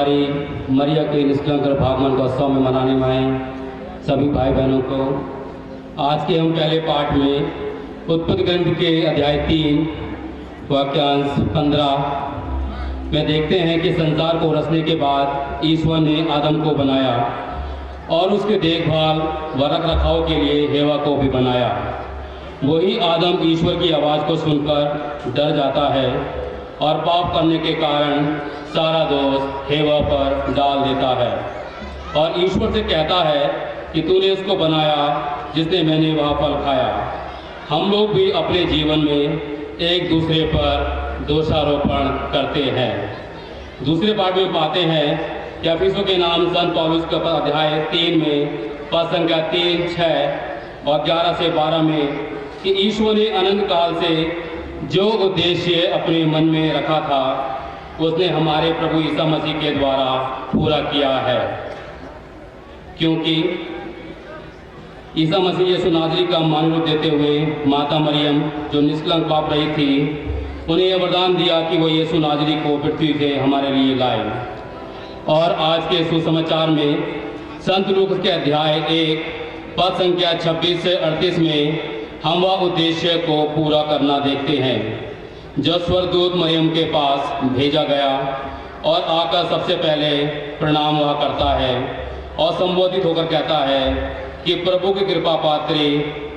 कुंवारी मरिया के निष्कलंक भागमन को उत्सव में मनाने में आए सभी भाई बहनों को आज के हम पहले पाठ में उत्पत्ति ग्रंथ के अध्याय 3 वाक्यांश 15 में देखते हैं कि संसार को रचने के बाद ईश्वर ने आदम को बनाया और उसके देखभाल व रख रखाव के लिए हेवा को भी बनाया। वही आदम ईश्वर की आवाज़ को सुनकर डर जाता है और पाप करने के कारण सारा दोष हेवा पर डाल देता है और ईश्वर से कहता है कि तूने उसको बनाया जिसने मैंने वह फल खाया। हम लोग भी अपने जीवन में एक दूसरे पर दोषारोपण करते हैं। दूसरे पाठ में पाते हैं कि अफिसों के नाम संत पौलुस का अध्याय 3 में पद संख्या 3, 6 और 11 से 12 में कि ईश्वर ने अनंत काल से जो उद्देश्य अपने मन में रखा था उसने हमारे प्रभु ईसा मसीह के द्वारा पूरा किया है। क्योंकि ईसा मसीह यीशु नाज़री का मान रूप देते हुए माता मरियम जो निष्कलंक पाप रही थी उन्हें यह वरदान दिया कि वो यीशु नाज़री को पृथ्वी से हमारे लिए लाए। और आज के सुसमाचार में संत लूका के अध्याय 1 पद संख्या 26 से 38 में हम वह उद्देश्य को पूरा करना देखते हैं जो स्वर्गदूत मरियम के पास भेजा गया और आकर सबसे पहले प्रणाम वह करता है और संबोधित होकर कहता है कि प्रभु की कृपा पात्री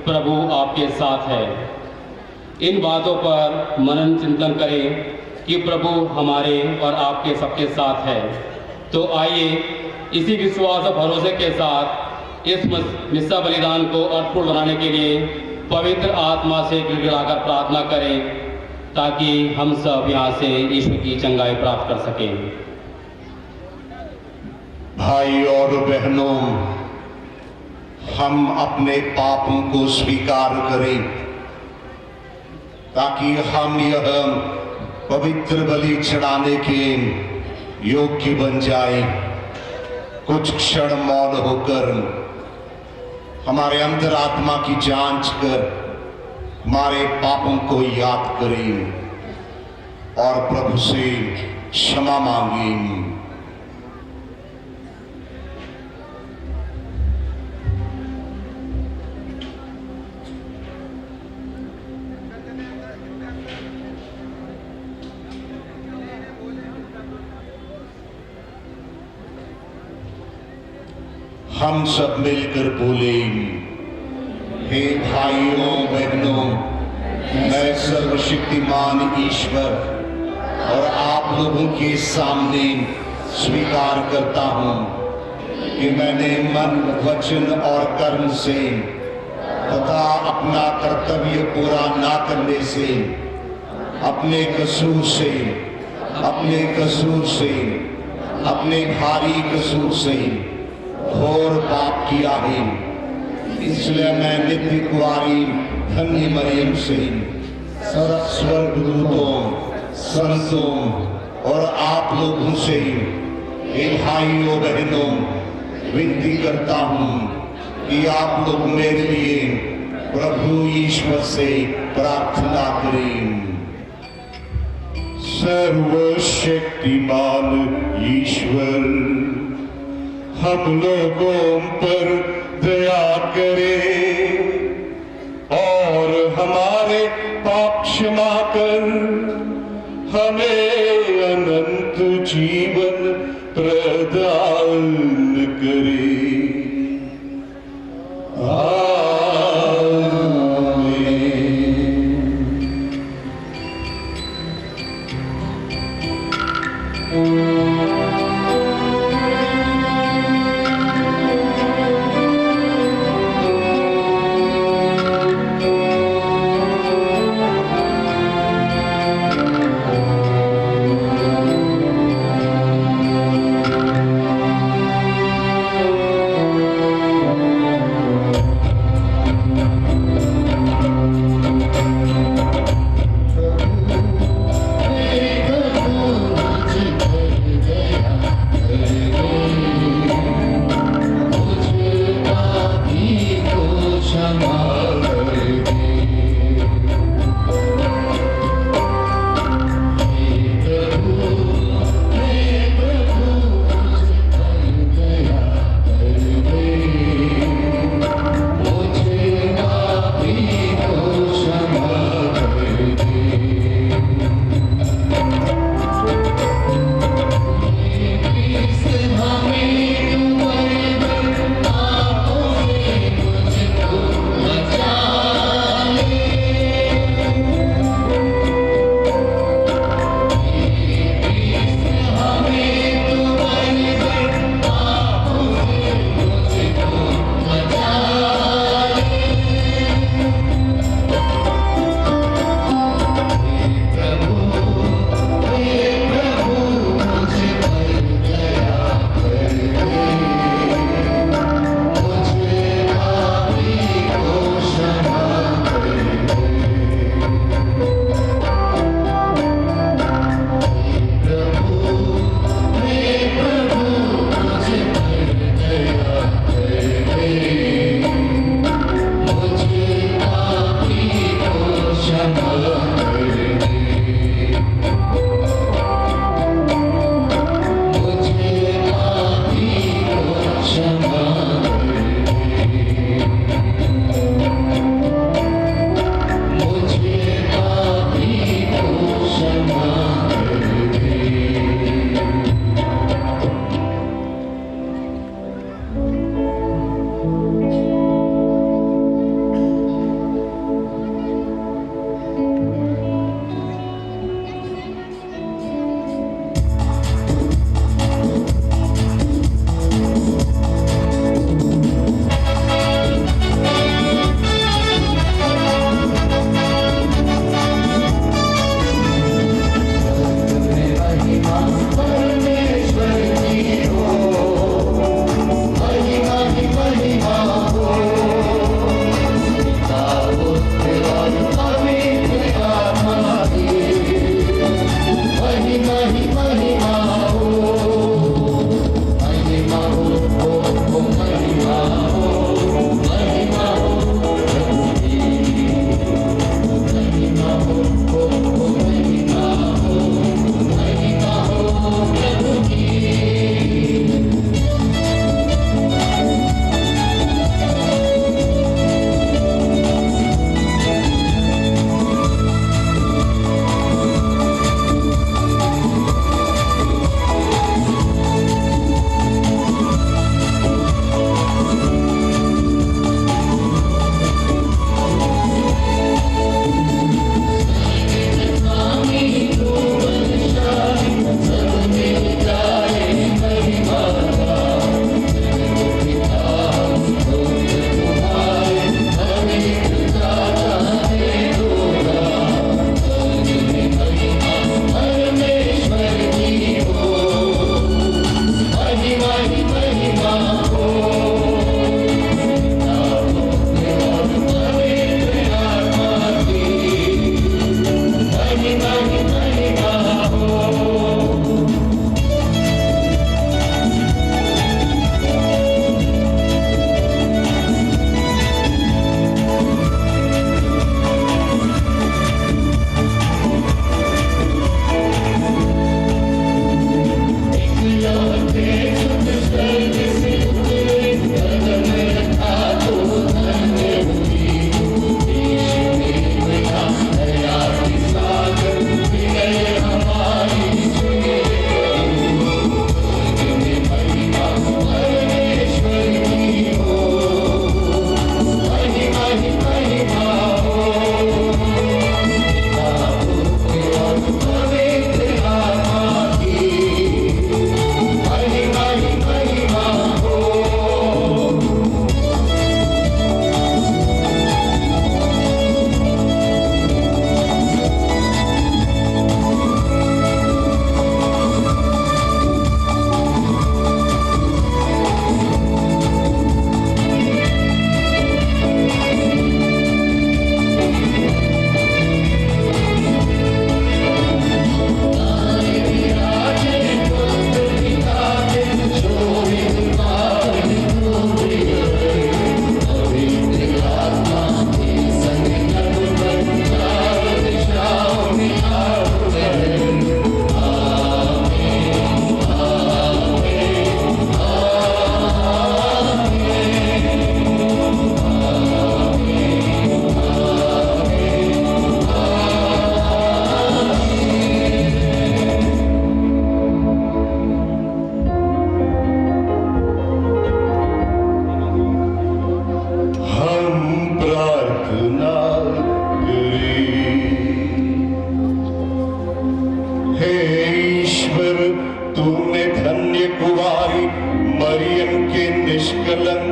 प्रभु आपके साथ है। इन बातों पर मनन चिंतन करें कि प्रभु हमारे और आपके सबके साथ है। तो आइए इसी विश्वास और भरोसे के साथ इस मिस्सा बलिदान को अर्थपूर्ण बनाने के लिए पवित्र आत्मा से गिड़गिड़ाकर प्रार्थना करें ताकि हम सब यहाँ से ईश्वर की चंगाई प्राप्त कर सकें। भाई और बहनों, हम अपने पापों को स्वीकार करें ताकि हम यह पवित्र बलि चढ़ाने के योग्य बन जाए। कुछ क्षण मौन होकर हमारे अंतरात्मा की जांच कर हमारे पापों को याद करें और प्रभु से क्षमा मांगें। हम सब मिलकर बोलें, हे भाइयों बहनों, मैं सर्वशक्तिमान ईश्वर और आप लोगों के सामने स्वीकार करता हूं कि मैंने मन, वचन और कर्म से तथा अपना कर्तव्य पूरा ना करने से अपने भारी कसूर से घोर पाप किया है। इसलिए मैं नित्य कुंवारी धन्य मरियम से स्वर्गदूतों, संतों और आप लोगों से हे भाइयों बहनों विनती करता हूँ कि आप लोग मेरे लिए प्रभु ईश्वर से प्रार्थना करें। सर्वशक्तिमान ईश्वर हम लोगों पर दया करे और हमारे पाप क्षमा कर हमें अनंत जीवन प्रदान करे।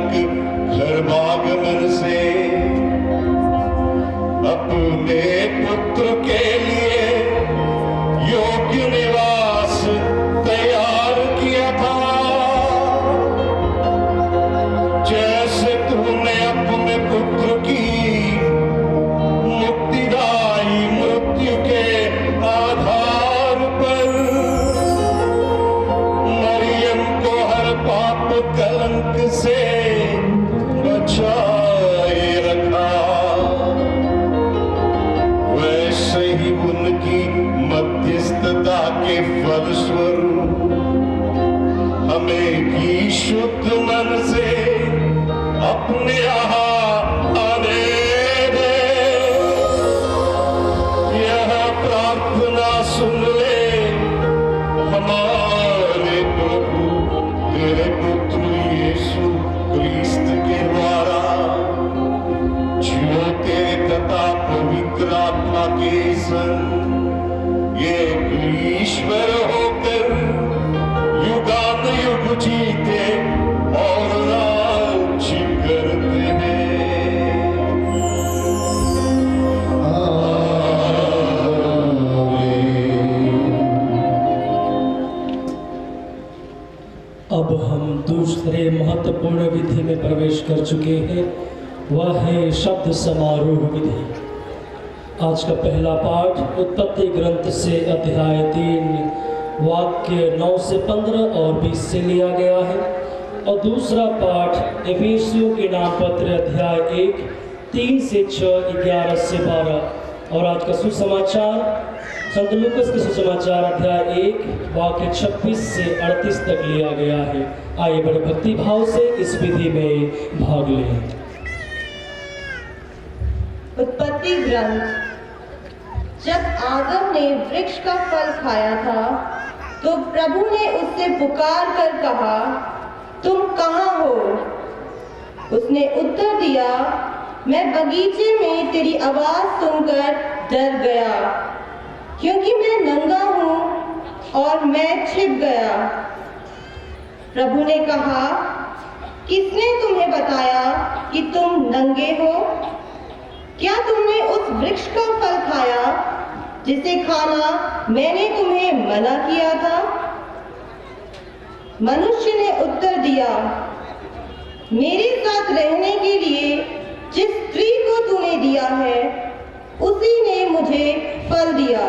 तक गर्भागमन से अपने पुत्र के लिए योग्य निवास तैयार किया था। जैसे तूने अपने पुत्र की मुक्तिदायी मृत्यु के आधार पर मरियम को हर पाप कलंक से बचाए रखा, वैसे ही उनकी मध्यस्थता के फलस्वरूप हमें भी शुद्ध मन से अपने यहाँ आने दे। यह प्रार्थना सुन ले हमारे प्रभु तेरे पुत्र यीशु क्रिस्त के द्वारा, जो तेरे तथा पवित्र आत्मा के संग ये ईश्वर होकर युगानुयुग जीते और राज्य करते हैं। अब हम दूसरे महत्वपूर्ण विधि में प्रवेश कर चुके हैं, वह है शब्द समारोह विधि। आज का पहला पाठ उत्पत्ति ग्रंथ से अध्याय 3 वाक्य 9 से 15 और 20 से लिया गया है, और दूसरा पाठ एफिसियों के नाम पत्र अध्याय 1 3 से 6 11 से 12, और आज का सुसमाचार संत लूकस के सुसमाचार अध्याय 1 वाक्य 26 से 38 तक लिया गया है। आइए बड़े भक्ति भाव से इस विधि में भाग लें। उत्पत्ति ग्रंथ। जब आदम ने वृक्ष का फल खाया था तो प्रभु ने उससे पुकार कर कहा, तुम कहाँ हो? उसने उत्तर दिया, मैं बगीचे में तेरी आवाज सुनकर डर गया, क्योंकि मैं नंगा हूँ और मैं छिप गया। प्रभु ने कहा, किसने तुम्हें बताया कि तुम नंगे हो? क्या तुमने उस वृक्ष का फल खाया जिसे खाना मैंने तुम्हें मना किया था? मनुष्य ने उत्तर दिया, मेरे साथ रहने के लिए जिस स्त्री को तूने दिया है उसी ने मुझे फल दिया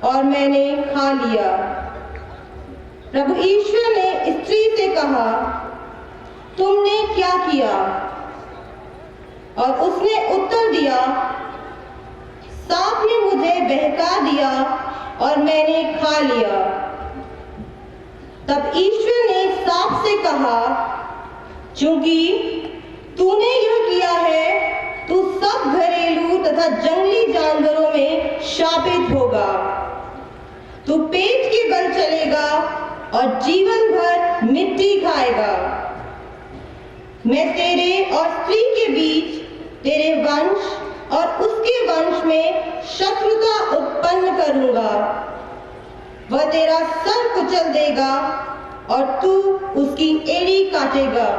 और मैंने खा लिया। प्रभु ईश्वर ने स्त्री से कहा, तुमने क्या किया? और उसने उत्तर दिया, सांप ने मुझे बहका दिया और मैंने खा लिया। तब ईश्वर ने सांप से कहा, चूंकि तूने यह किया है, तू सब घरेलू तथा जंगली जानवरों में शापित होगा। तू पेट के बल चलेगा और जीवन भर मिट्टी खाएगा। मैं तेरे और स्त्री के बीच तेरे वंश और उसके वंश में शत्रुता उत्पन्न करूंगा। वह तेरा सर कुचल देगा और तू उसकी एड़ी काटेगा।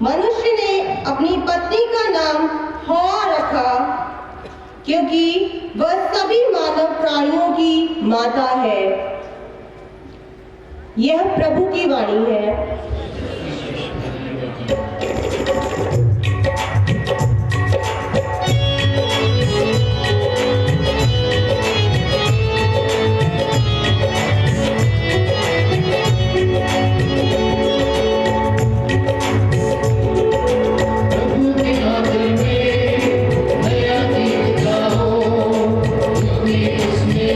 मनुष्य ने अपनी पत्नी का नाम हव्वा रखा, क्योंकि वह सभी मानव प्राणियों की माता है। यह प्रभु की वाणी है। उसने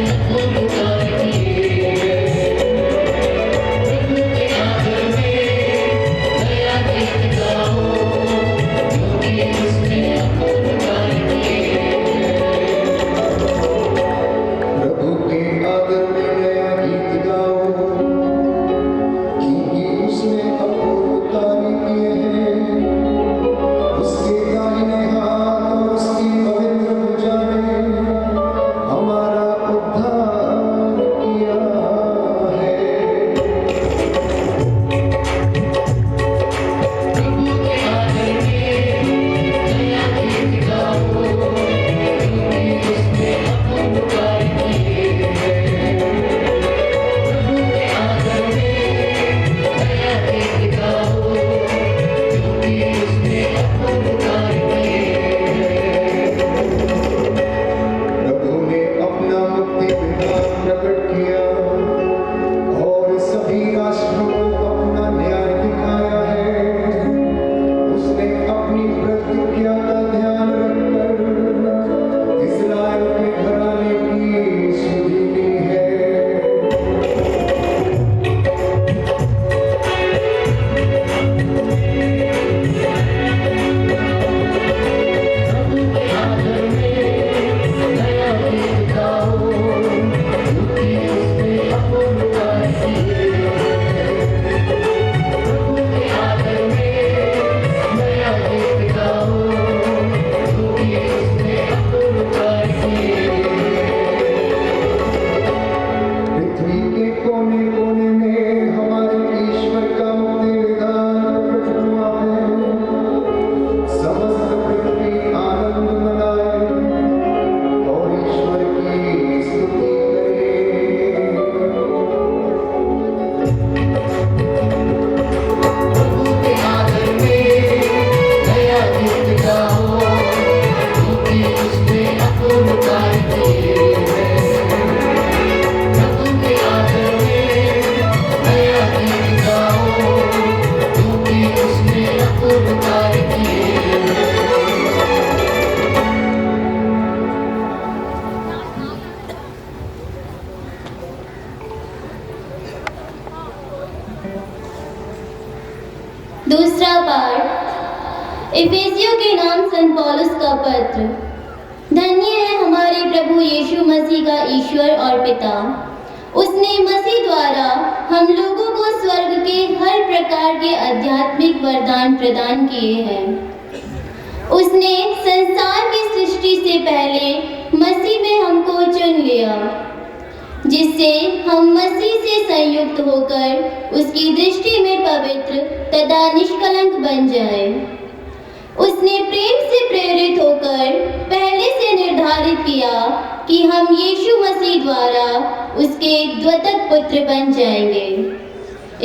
दूसरा पाठ इफिसियों के नाम संत पौलुस का पत्र। धन्य है हमारे प्रभु यीशु मसीह का ईश्वर और पिता। उसने मसीह द्वारा हम लोगों को स्वर्ग के हर प्रकार के आध्यात्मिक वरदान प्रदान किए हैं। उसने संसार की सृष्टि से पहले मसीह में हमको चुन लिया, जिससे हम मसीह से संयुक्त होकर उसकी दृष्टि में पवित्र तथा निष्कलंक बन जाए। उसने प्रेम से प्रेरित होकर पहले से निर्धारित किया कि हम यीशु मसीह द्वारा उसके द्वितीय पुत्र बन जाएंगे।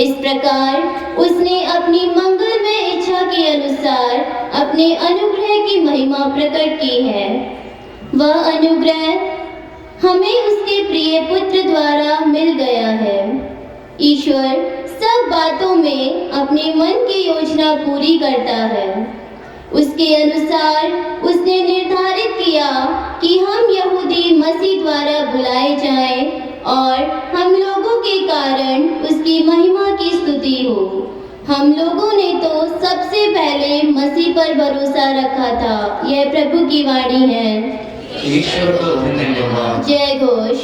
इस प्रकार उसने अपनी मंगलमय इच्छा के अनुसार अपने अनुग्रह की महिमा प्रकट की है। वह अनुग्रह हमें उसके प्रिय पुत्र द्वारा मिल गया है। ईश्वर सब बातों में अपने मन की योजना पूरी करता है। उसके अनुसार उसने निर्धारित किया कि हम यहूदी मसीह द्वारा बुलाए जाएं और हम लोगों के कारण उसकी महिमा की स्तुति हो। हम लोगों ने तो सबसे पहले मसीह पर भरोसा रखा था। यह प्रभु की वाणी है। ईश्वर को धन्यवाद। जय घोष।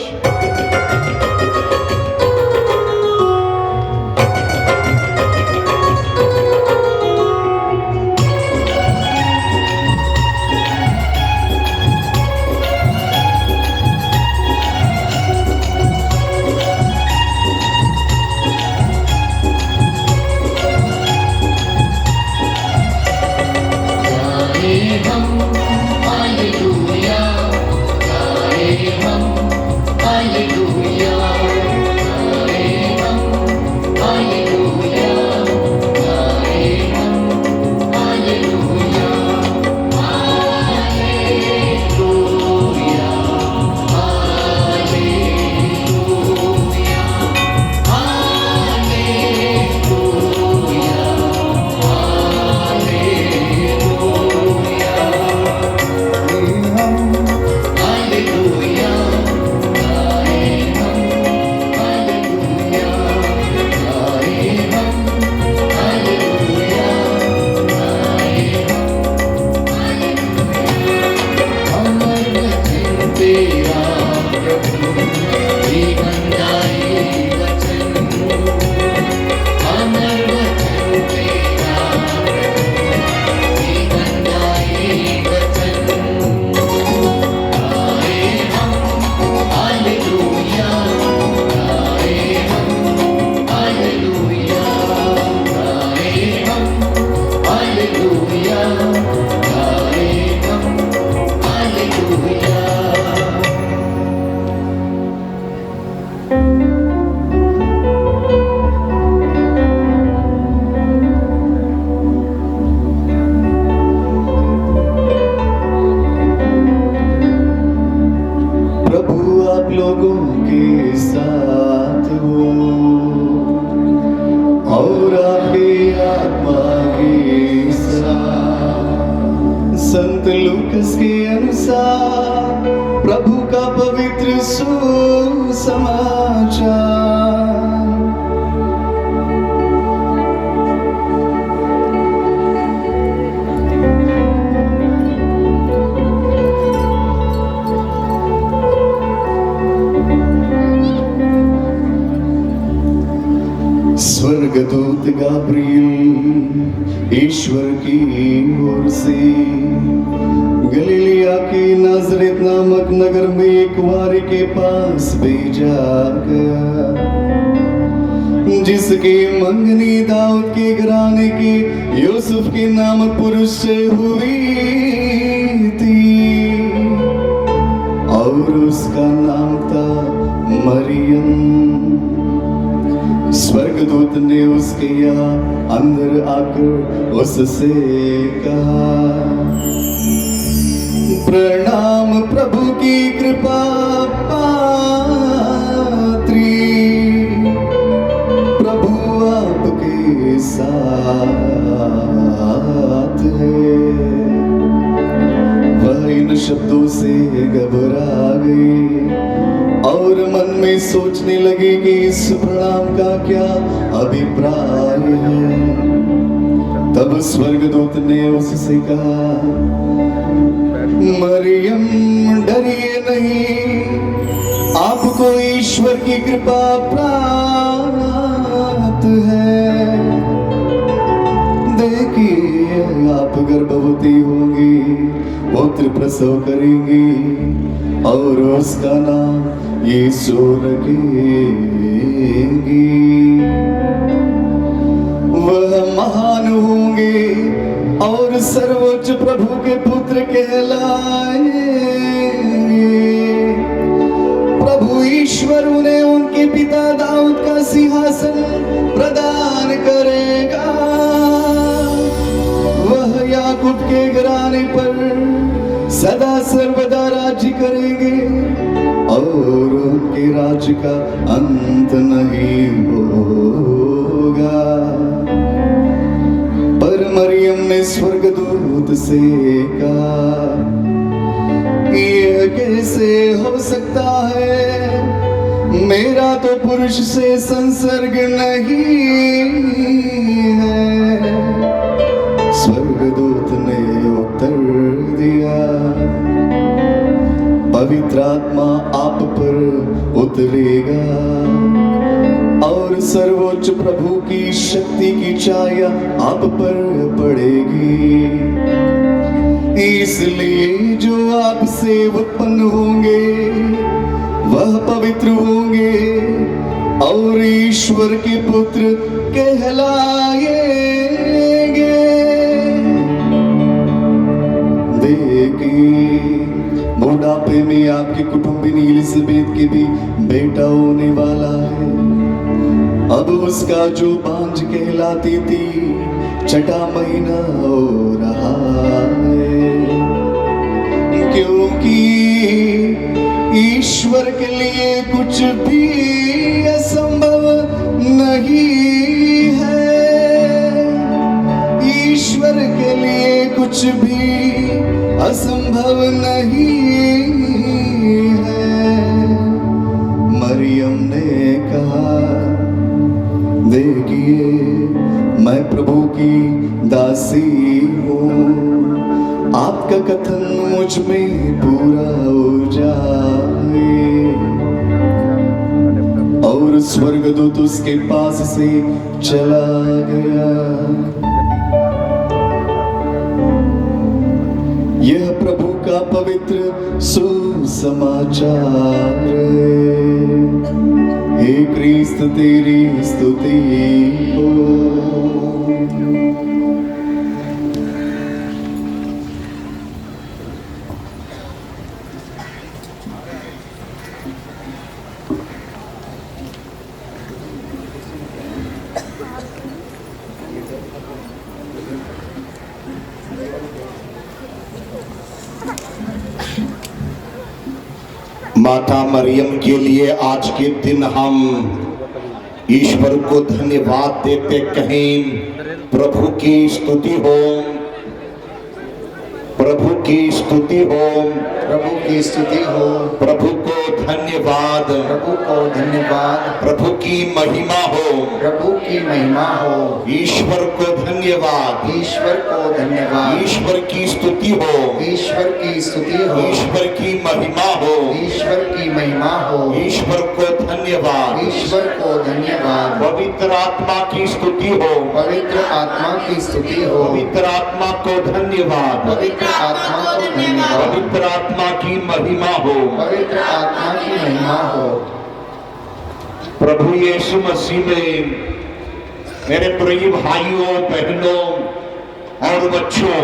संत लूकस के अनुसार प्रभु का पवित्र सुसमाचार। स्वर्गदूत गाब्रियल ईश्वर की ओर से गलीलिया के नाजरेत नामक नगर में एक कुंवारी के पास भेजा गया, जिसकी मंगनी दाऊद के घराने के यूसुफ के नामक पुरुष से हुई थी और उसका नाम था मरियम। स्वर्गदूत ने उसके यहाँ अंदर आकर उससे कहा, प्रणाम प्रभु की कृपा पात्री, प्रभु आपके साथ है। वह इन शब्दों से घबरा गई और मन में सोचने लगी कि इस प्रणाम का क्या अभिप्राय है। तब स्वर्गदूत ने उससे कहा, मरियम डरिए नहीं, आपको ईश्वर की कृपा प्राप्त है। देखिए आप गर्भवती होंगी, पुत्र प्रसव करेंगी और उसका नाम यीशु रखेंगी। वह महान होंगे और सर्वोच्च प्रभु के पुत्र कहलाएंगे। प्रभु ईश्वर उन्हें उनके पिता दाऊद का सिंहासन प्रदान करेगा। वह याकूब के घराने पर सदा सर्वदा राज्य करेंगे और उनके राज्य का अंत नहीं होगा। पर मरियम ने स्वर्गदूत से कहा, यह कैसे हो सकता है? मेरा तो पुरुष से संसर्ग नहीं है। स्वर्गदूत ने उत्तर दिया, पवित्र आत्मा आप पर उतरेगा और सर्वोच्च प्रभु की शक्ति की छाया आप पर पड़ेगी। इसलिए जो आपसे उत्पन्न होंगे वह पवित्र होंगे और ईश्वर के पुत्र कहलाएंगे। देखिए बुढ़ापे में आपकी कुटुंबिनी एलिजाबेथ के भी बेटा होने वाला है। अब उसका जो बांझ कहलाती थी, छठा महीना हो रहा है, क्योंकि ईश्वर के लिए कुछ भी असंभव नहीं है। ईश्वर के लिए कुछ भी असंभव नहीं है। मरियम ने कहा, देखिए मैं प्रभु की दासी हूँ, आपका कथन मुझ में पूरा हो जाए। और स्वर्गदूत उसके पास से चला गया। यह प्रभु का पवित्र सुसमाचार है। हे क्रिस्त तेरी स्तुति हो। माता मरियम के लिए आज के दिन हम ईश्वर को धन्यवाद देते कहें, प्रभु की स्तुति हो, प्रभु की स्तुति हो, प्रभु की स्तुति हो। प्रभु को धन्यवाद, प्रभु को धन्यवाद। प्रभु की महिमा हो, प्रभु की महिमा हो। ईश्वर को धन्यवाद, ईश्वर को धन्यवाद। ईश्वर की स्तुति हो, ईश्वर की स्तुति हो। ईश्वर की महिमा हो, ईश्वर की महिमा हो। ईश्वर को धन्यवाद, ईश्वर को धन्यवाद। पवित्र आत्मा की स्तुति हो, पवित्र आत्मा की स्तुति हो। पवित्र आत्मा को धन्यवाद, पवित्र आत्मा को धन्यवाद। पवित्र आत्मा की महिमा हो, पवित्र आत्मा की महिमा हो। प्रभु यीशु मसीह में मेरे प्रिय भाइयों, बहनों और बच्चों,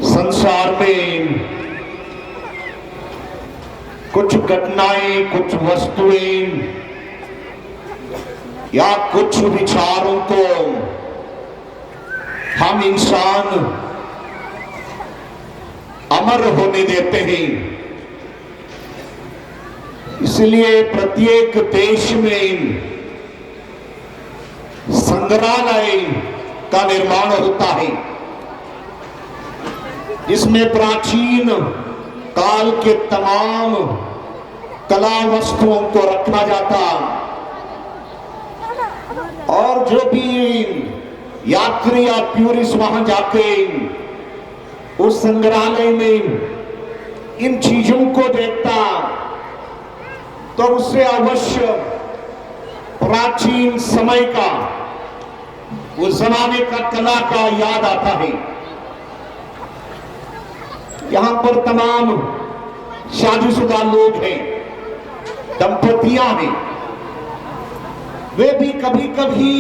संसार में कुछ घटनाएं, कुछ वस्तुएं या कुछ विचारों को हम इंसान अमर होने देते हैं। इसलिए प्रत्येक देश में संग्रहालय का निर्माण होता है, जिसमें प्राचीन काल के तमाम कला वस्तुओं को रखा जाता। और जो भी यात्री या टूरिस्ट वहां जाके उस संग्रहालय में इन चीजों को देखता तो उससे अवश्य प्राचीन समय का, उस जमाने का कला का याद आता है। यहां पर तमाम शादीशुदा लोग हैं, दंपतियां हैं। वे भी कभी कभी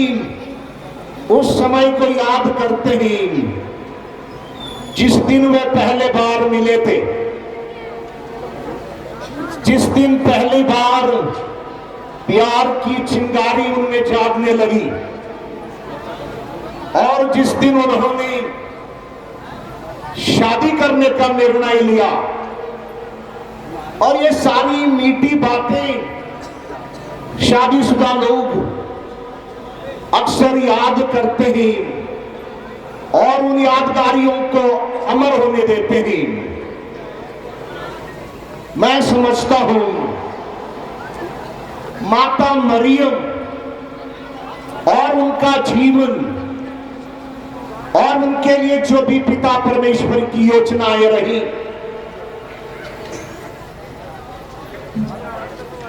उस समय को याद करते हैं जिस दिन वे पहले बार मिले थे, जिस दिन पहली बार प्यार की चिंगारी उनमें जागने लगी और जिस दिन उन्होंने शादी करने का निर्णय लिया। और ये सारी मीठी बातें शादीशुदा लोग अक्सर याद करते हैं और उन यादगारियों को अमर होने देते हैं। मैं समझता हूं माता मरियम और उनका जीवन और उनके लिए जो भी पिता परमेश्वर की योजनाएं रही,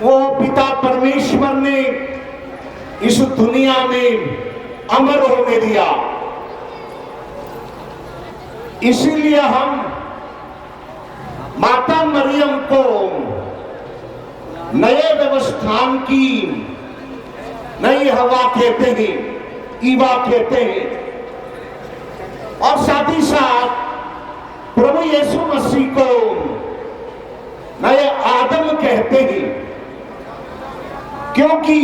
वो पिता परमेश्वर ने इस दुनिया में अमर होने दिया। इसीलिए हम माता मरियम को नए व्यवस्थान की नई हवा कहते हैं, ईवा कहते हैं। और साथ ही साथ प्रभु यीशु मसीह को नए आदम कहते हैं, क्योंकि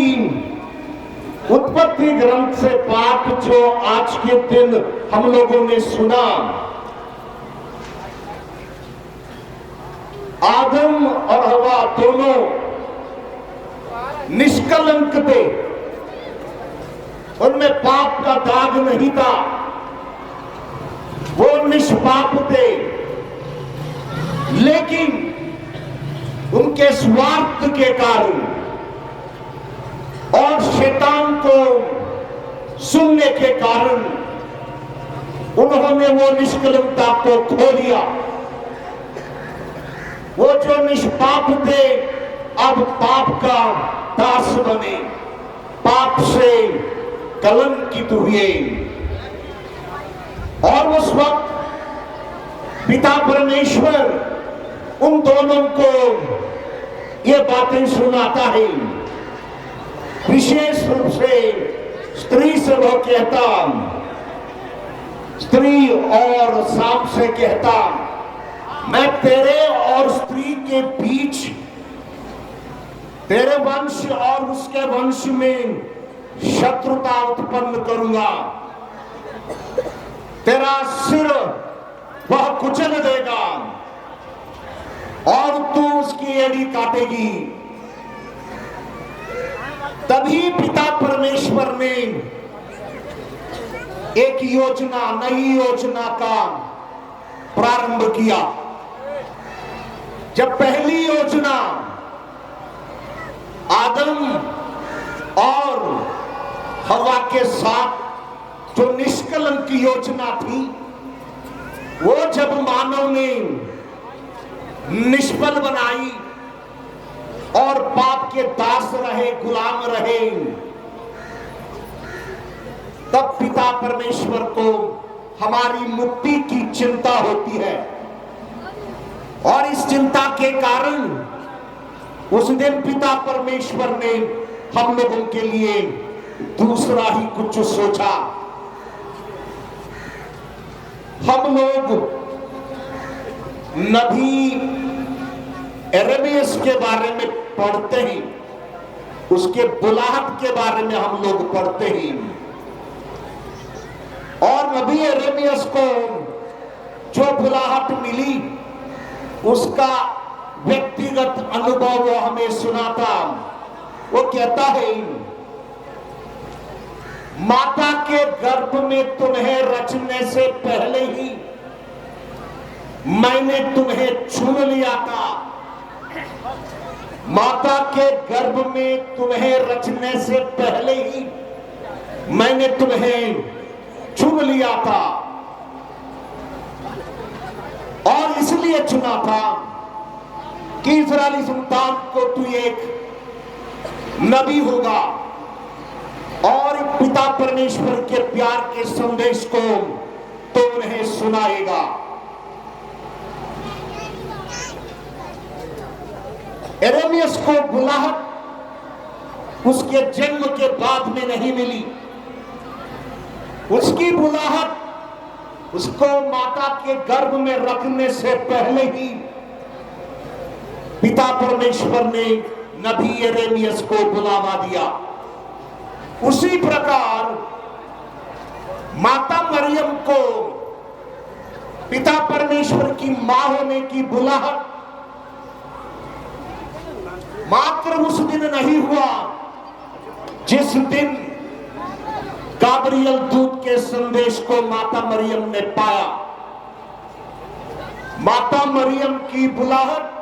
उत्पत्ति ग्रंथ से पाठ जो आज के दिन हम लोगों ने सुना, आदम और हवा दोनों निष्कलंक थे, उनमें पाप का दाग नहीं था, वो निष्पाप थे। लेकिन उनके स्वार्थ के कारण और शैतान को सुनने के कारण उन्होंने वो निष्कलंकता को खो दिया। वो जो निष्पाप थे अब पाप का दास बने, पाप से कलंकित हुए। और उस वक्त पिता परमेश्वर उन दोनों को ये बातें सुनाता है। विशेष रूप से स्त्री से वो कहता, स्त्री और सांप से कहता, मैं तेरे और स्त्री के बीच, तेरे वंश और उसके वंश में शत्रुता उत्पन्न करूंगा, तेरा सिर वह कुचल देगा और तू उसकी एड़ी काटेगी। तभी पिता परमेश्वर ने एक योजना, नई योजना का प्रारंभ किया। जब पहली योजना आदम और हवा के साथ जो निष्कलंक योजना थी, वो जब मानव ने निष्फल बनाई और पाप के दास रहे, गुलाम रहे, तब पिता परमेश्वर को हमारी मुक्ति की चिंता होती है। और इस चिंता के कारण उस दिन पिता परमेश्वर ने हम लोगों के लिए दूसरा ही कुछ सोचा। हम लोग नबी यिर्मयाह के बारे में पढ़ते हैं, उसके बुलाहट के बारे में हम लोग पढ़ते हैं। और नबी यिर्मयाह को जो बुलाहट मिली, उसका व्यक्तिगत अनुभव वो हमें सुनाता। वो कहता है, माता के गर्भ में तुम्हें रचने से पहले ही मैंने तुम्हें चुन लिया था। माता के गर्भ में तुम्हें रचने से पहले ही मैंने तुम्हें चुन लिया था और इसलिए चुना था कि इस्राएली संतान को तू एक नबी होगा और पिता परमेश्वर के प्यार के संदेश को तो उन्हें सुनाएगा। यिर्मयाह को बुलाहट उसके जन्म के बाद में नहीं मिली। उसकी बुलाहट उसको माता के गर्भ में रखने से पहले ही पिता परमेश्वर ने नबी यिर्मयाह को बुलावा दिया। उसी प्रकार माता मरियम को पिता परमेश्वर की मां होने की बुलाहट मात्र उस दिन नहीं हुआ जिस दिन गाब्रियल दूत के संदेश को माता मरियम ने पाया। माता मरियम की बुलाहट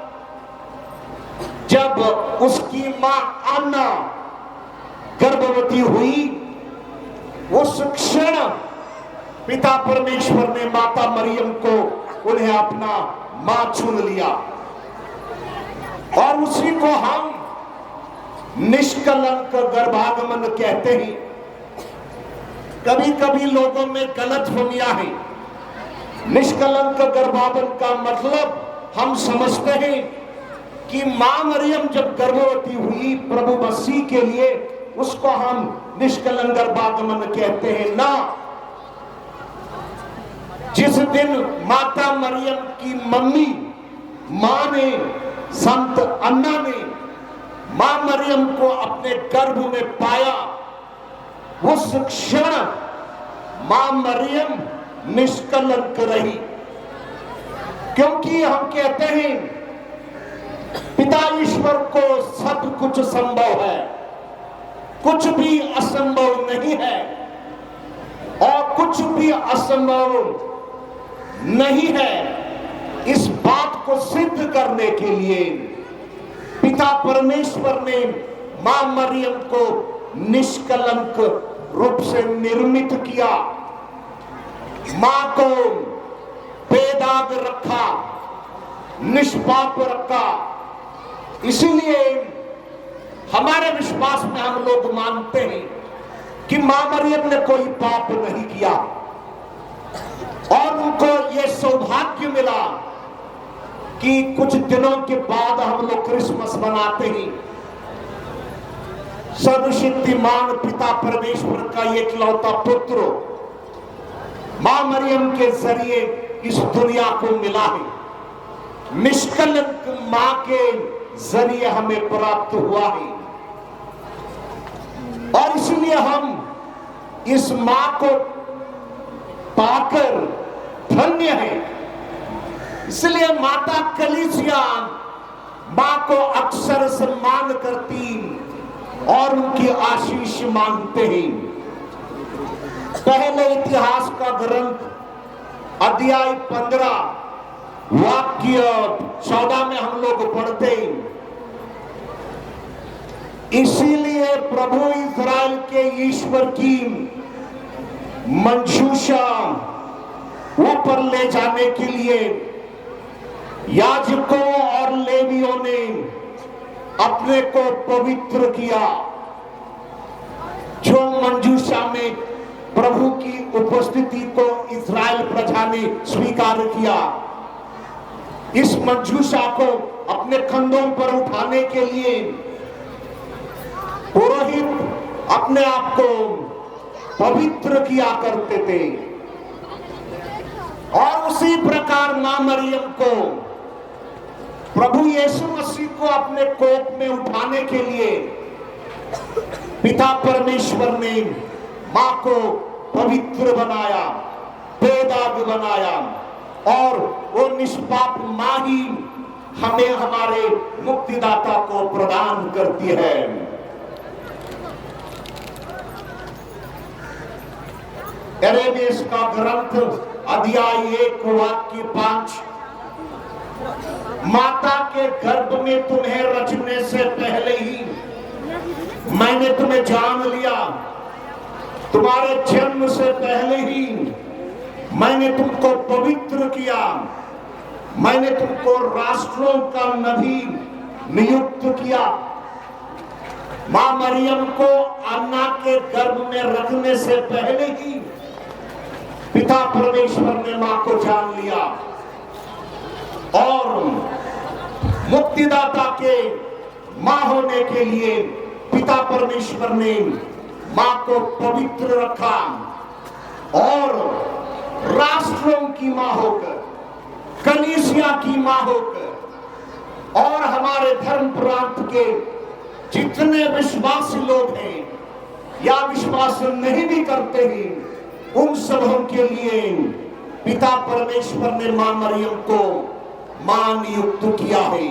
जब उसकी मां अन्ना गर्भवती हुई, उस क्षण पिता परमेश्वर ने माता मरियम को उन्हें अपना मां चुन लिया और उसी को हम निष्कलंक गर्भागमन कहते हैं। कभी कभी लोगों में गलतफहमियां हैं। निष्कलंक गर्भागमन का मतलब हम समझते हैं कि मां मरियम जब गर्भवती हुई प्रभु मसीह के लिए, उसको हम निष्कलंक गर्भागमन कहते हैं ना। जिस दिन माता मरियम की मम्मी मां ने, संत अन्ना ने मां मरियम को अपने गर्भ में पाया, उस क्षण मां मरियम निष्कलंक रही। क्योंकि हम कहते हैं पिता ईश्वर को सब कुछ संभव है, कुछ भी असंभव नहीं है और कुछ भी असंभव नहीं है। इस बात को सिद्ध करने के लिए पिता परमेश्वर ने मां मरियम को निष्कलंक रूप से निर्मित किया, मां को बेदाग रखा, निष्पाप रखा। इसीलिए हमारे विश्वास में हम लोग मानते हैं कि मां मरियम ने कोई पाप नहीं किया और उनको यह सौभाग्य मिला कि कुछ दिनों के बाद हम लोग क्रिसमस मनाते हैं। सर्वशक्तिमान पिता परमेश्वर का एकलौता पुत्र मां मरियम के जरिए इस दुनिया को मिला है। निष्कलंक मां के जरिए हमें प्राप्त हुआ है और इसलिए हम इस मां को पाकर धन्य हैं। इसलिए माता कलीसिया मां को अक्सर सम्मान करती और उनकी आशीष मांगते हैं। पहले इतिहास का ग्रंथ अध्याय 15 वाक्य 14 में हम लोग पढ़ते हैं, इसीलिए प्रभु इस्राएल के ईश्वर की मंशूषा ऊपर ले जाने के लिए याजकों और लेवियों ने अपने को पवित्र किया। जो मंजूषा में प्रभु की उपस्थिति को इस्राएल प्रजा ने स्वीकार किया, इस मंजूषा को अपने कंधों पर उठाने के लिए पुरोहित अपने आप को पवित्र किया करते थे और उसी प्रकार मां मरियम को प्रभु यीशु मसीह को अपने कोख में उठाने के लिए पिता परमेश्वर ने मां को पवित्र बनाया, बेदाग बनाया और वो निष्पाप मां ही हमें हमारे मुक्तिदाता को प्रदान करती है। यिर्मयाह का ग्रंथ अध्याय 1 वाक्य 5, माता के गर्भ में तुम्हें रचने से पहले ही मैंने तुम्हें जान लिया, तुम्हारे जन्म से पहले ही मैंने तुमको पवित्र किया, मैंने तुमको राष्ट्रों का नबी नियुक्त किया। मां मरियम को अन्ना के गर्भ में रखने से पहले ही पिता परमेश्वर ने मां को जान लिया और मुक्तिदाता के मां होने के लिए पिता परमेश्वर ने मां को पवित्र रखा और राष्ट्रों की मां होकर, कलीसिया की मां होकर और हमारे धर्म प्रांत के जितने विश्वासी लोग हैं या विश्वास नहीं भी करते हैं, उन सबों के लिए पिता परमेश्वर ने मां मरियम को मां नियुक्त किया है।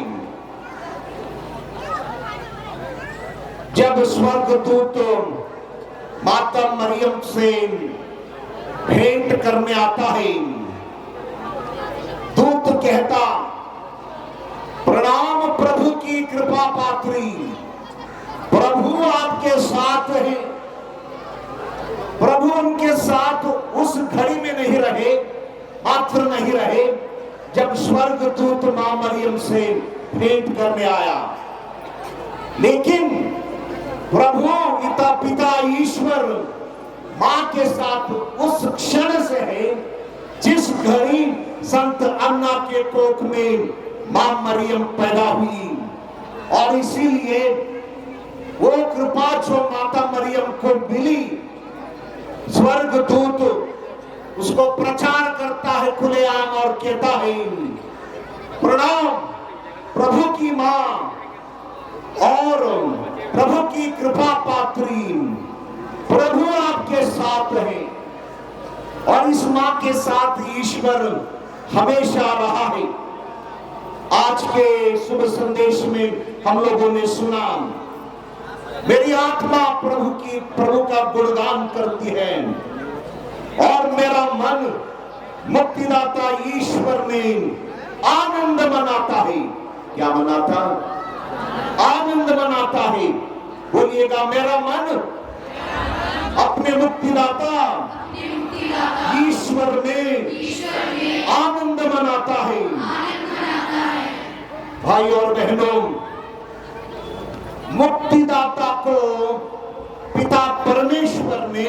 जब स्वर्गदूत माता मरियम से भेंट करने आता है, दूत कहता, प्रणाम प्रभु की कृपा पात्री, प्रभु आपके साथ है। प्रभु उनके साथ उस घड़ी में नहीं रहे, मात्र नहीं रहे जब स्वर्गदूत मां मरियम से भेंट करने आया, लेकिन प्रभु पिता ईश्वर मां के साथ उस क्षण से है जिस घड़ी संत अन्ना के कोख में मां मरियम पैदा हुई। और इसीलिए वो कृपा जो माता मरियम को मिली, स्वर्गदूत उसको प्रचार करता है खुलेआम और कहता है, प्रणाम प्रभु की मां और प्रभु की कृपा पात्री, प्रभु आपके साथ है। और इस मां के साथ ईश्वर हमेशा रहा है। आज के शुभ संदेश में हम लोगों ने सुना, मेरी आत्मा प्रभु का गुणगान करती है और मेरा मन मुक्तिदाता ईश्वर में आनंद मनाता है। क्या मनाता? आनंद मनाता है। बोलिएगा, मेरा मन अपने मुक्तिदाता ईश्वर में आनंद मनाता है। भाई और बहनों, मुक्तिदाता को पिता परमेश्वर ने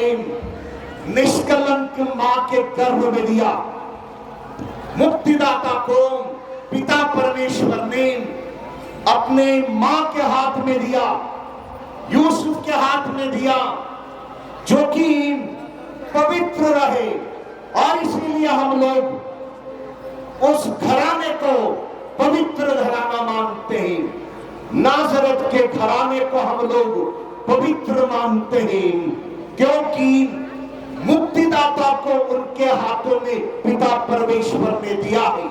निष्कलंक मां के गर्भ में दिया। मुक्तिदाता को पिता परमेश्वर ने अपने मां के हाथ में दिया, यूसुफ के हाथ में दिया, जो कि पवित्र रहे। और इसीलिए हम लोग उस घराने को पवित्र घराना मानते हैं। नाज़रेत के घराने को हम लोग पवित्र मानते हैं, क्योंकि मुक्तिदाता को उनके हाथों में पिता परमेश्वर ने दिया है।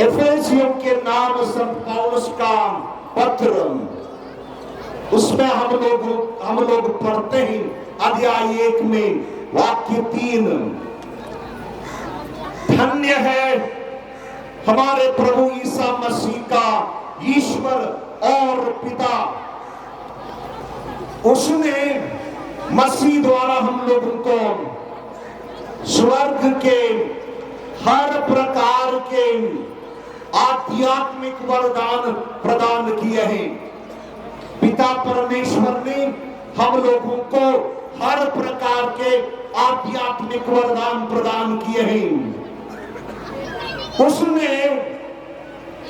एफेसियों के नाम संत पौलुस का पत्र, उसमें हम लोग पढ़ते हैं अध्याय 1 में वाक्य 3, धन्य है हमारे प्रभु ईसा मसीह का ईश्वर और पिता, उसने मसीह द्वारा हम लोगों को स्वर्ग के हर प्रकार के आध्यात्मिक वरदान प्रदान किए हैं। पिता परमेश्वर ने हम लोगों को हर प्रकार के आध्यात्मिक वरदान प्रदान किए हैं। उसने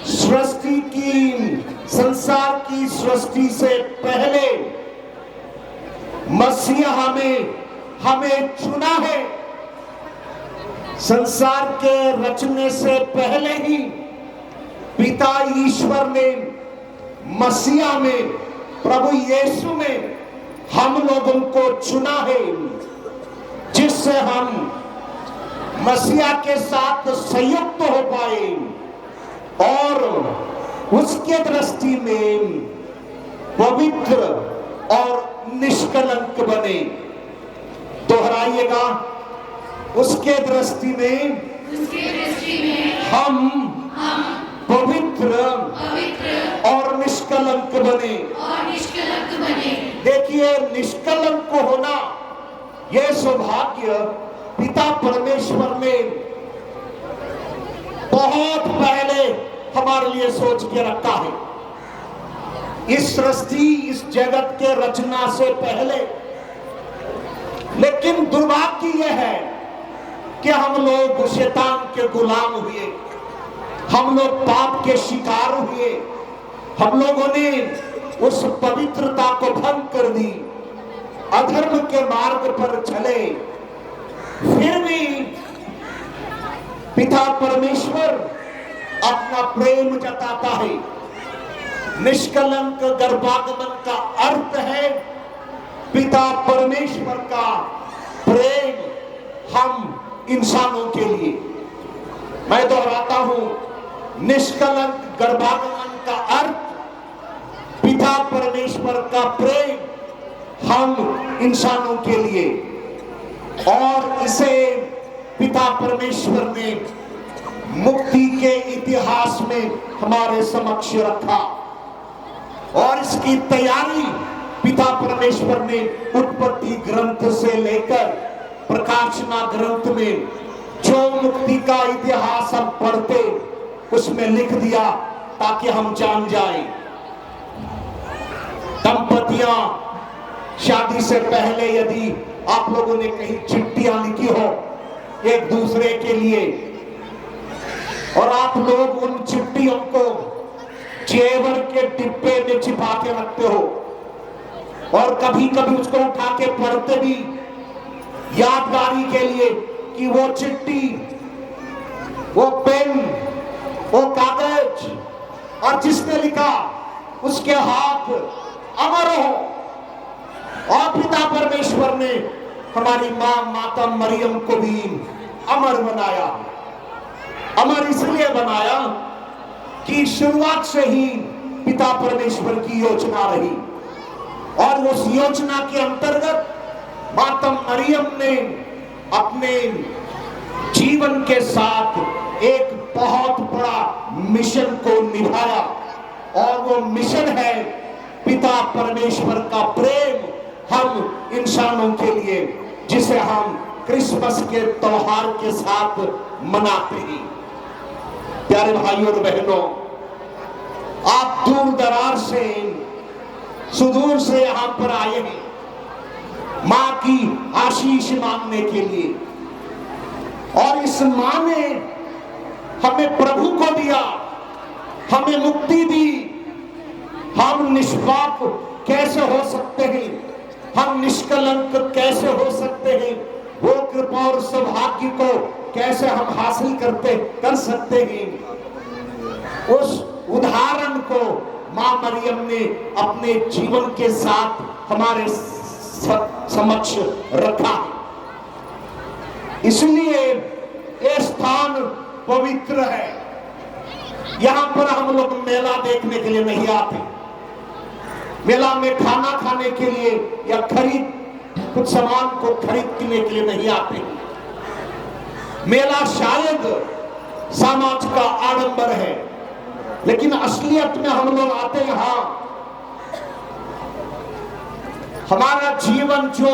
सृष्टि की, संसार की सृष्टि से पहले मसीहा में हमें चुना है। संसार के रचने से पहले ही पिता ईश्वर ने मसीहा में, प्रभु यीशु में हम लोगों को चुना है, जिससे हम मसीहा के साथ संयुक्त हो पाए और उसके दृष्टि में पवित्र और निष्कलंक बने। दोहराइएगा, उसके दृष्टि में हम पवित्र और निष्कलंक बने। देखिए, निष्कलंक को होना, यह सौभाग्य पिता परमेश्वर ने बहुत पहले हमारे लिए सोच के रखा है। इस सृष्टि, इस जगत के रचना से पहले। लेकिन दुर्भाग्य यह है कि हम लोग शैतान के गुलाम हुए, हम लोग पाप के शिकार हुए, हम लोगों ने उस पवित्रता को भंग कर दी, अधर्म के मार्ग पर चले। फिर भी पिता परमेश्वर अपना प्रेम जताता है। निष्कलंक गर्भागमन का अर्थ है पिता परमेश्वर का प्रेम हम इंसानों के लिए। मैं दोहराता हूं, निष्कलंक गर्भागमन का अर्थ पिता परमेश्वर का प्रेम हम इंसानों के लिए। और इसे पिता परमेश्वर ने मुक्ति के इतिहास में हमारे समक्ष रखा, और इसकी तैयारी पिता परमेश्वर ने उत्पत्ति ग्रंथ से लेकर प्रकाशना ग्रंथ में जो मुक्ति का इतिहास हम पढ़ते उसमें लिख दिया, ताकि हम जान जाएं। दंपतियां शादी से पहले यदि आप लोगों ने कहीं चिट्ठियां लिखी हो एक दूसरे के लिए, और आप लोग उन चिट्ठियों को जेवर के डिब्बे में छिपा के रखते हो, और कभी कभी उसको उठा के पढ़ते भी यादगारी के लिए कि वो चिट्ठी, वो पेन, वो कागज और जिसने लिखा उसके हाथ अमर हो। और पिता परमेश्वर ने हमारी माता मरियम को भी अमर बनाया। अमर इसलिए बनाया कि शुरुआत से ही पिता परमेश्वर की योजना रही, और उस योजना के अंतर्गत माता मरियम ने अपने जीवन के साथ एक बहुत बड़ा मिशन को निभाया, और वो मिशन है पिता परमेश्वर का प्रेम हम इंसानों के लिए, जिसे हम क्रिसमस के त्योहार के साथ मनाते हैं। प्यारे भाइयों और बहनों, आप दूर दराज से, सुदूर से यहां पर आए हैं मां की आशीष मांगने के लिए, और इस मां ने हमें प्रभु को दिया, हमें मुक्ति दी। हम निष्पाप कैसे हो सकते हैं, हम निष्कलंक कैसे हो सकते हैं, वो कृपा और सौभाग्य को कैसे हम हासिल कर सकते हैं, उस उदाहरण को मां मरियम ने अपने जीवन के साथ हमारे समक्ष रखा। इसलिए ये स्थान पवित्र है। यहां पर हम लोग मेला देखने के लिए नहीं आते, मेला में खाना खाने के लिए या कुछ सामान को खरीदने के लिए नहीं आते। मेला शायद समाज का आडंबर है, लेकिन असलियत में हम लोग आते हैं हमारा जीवन जो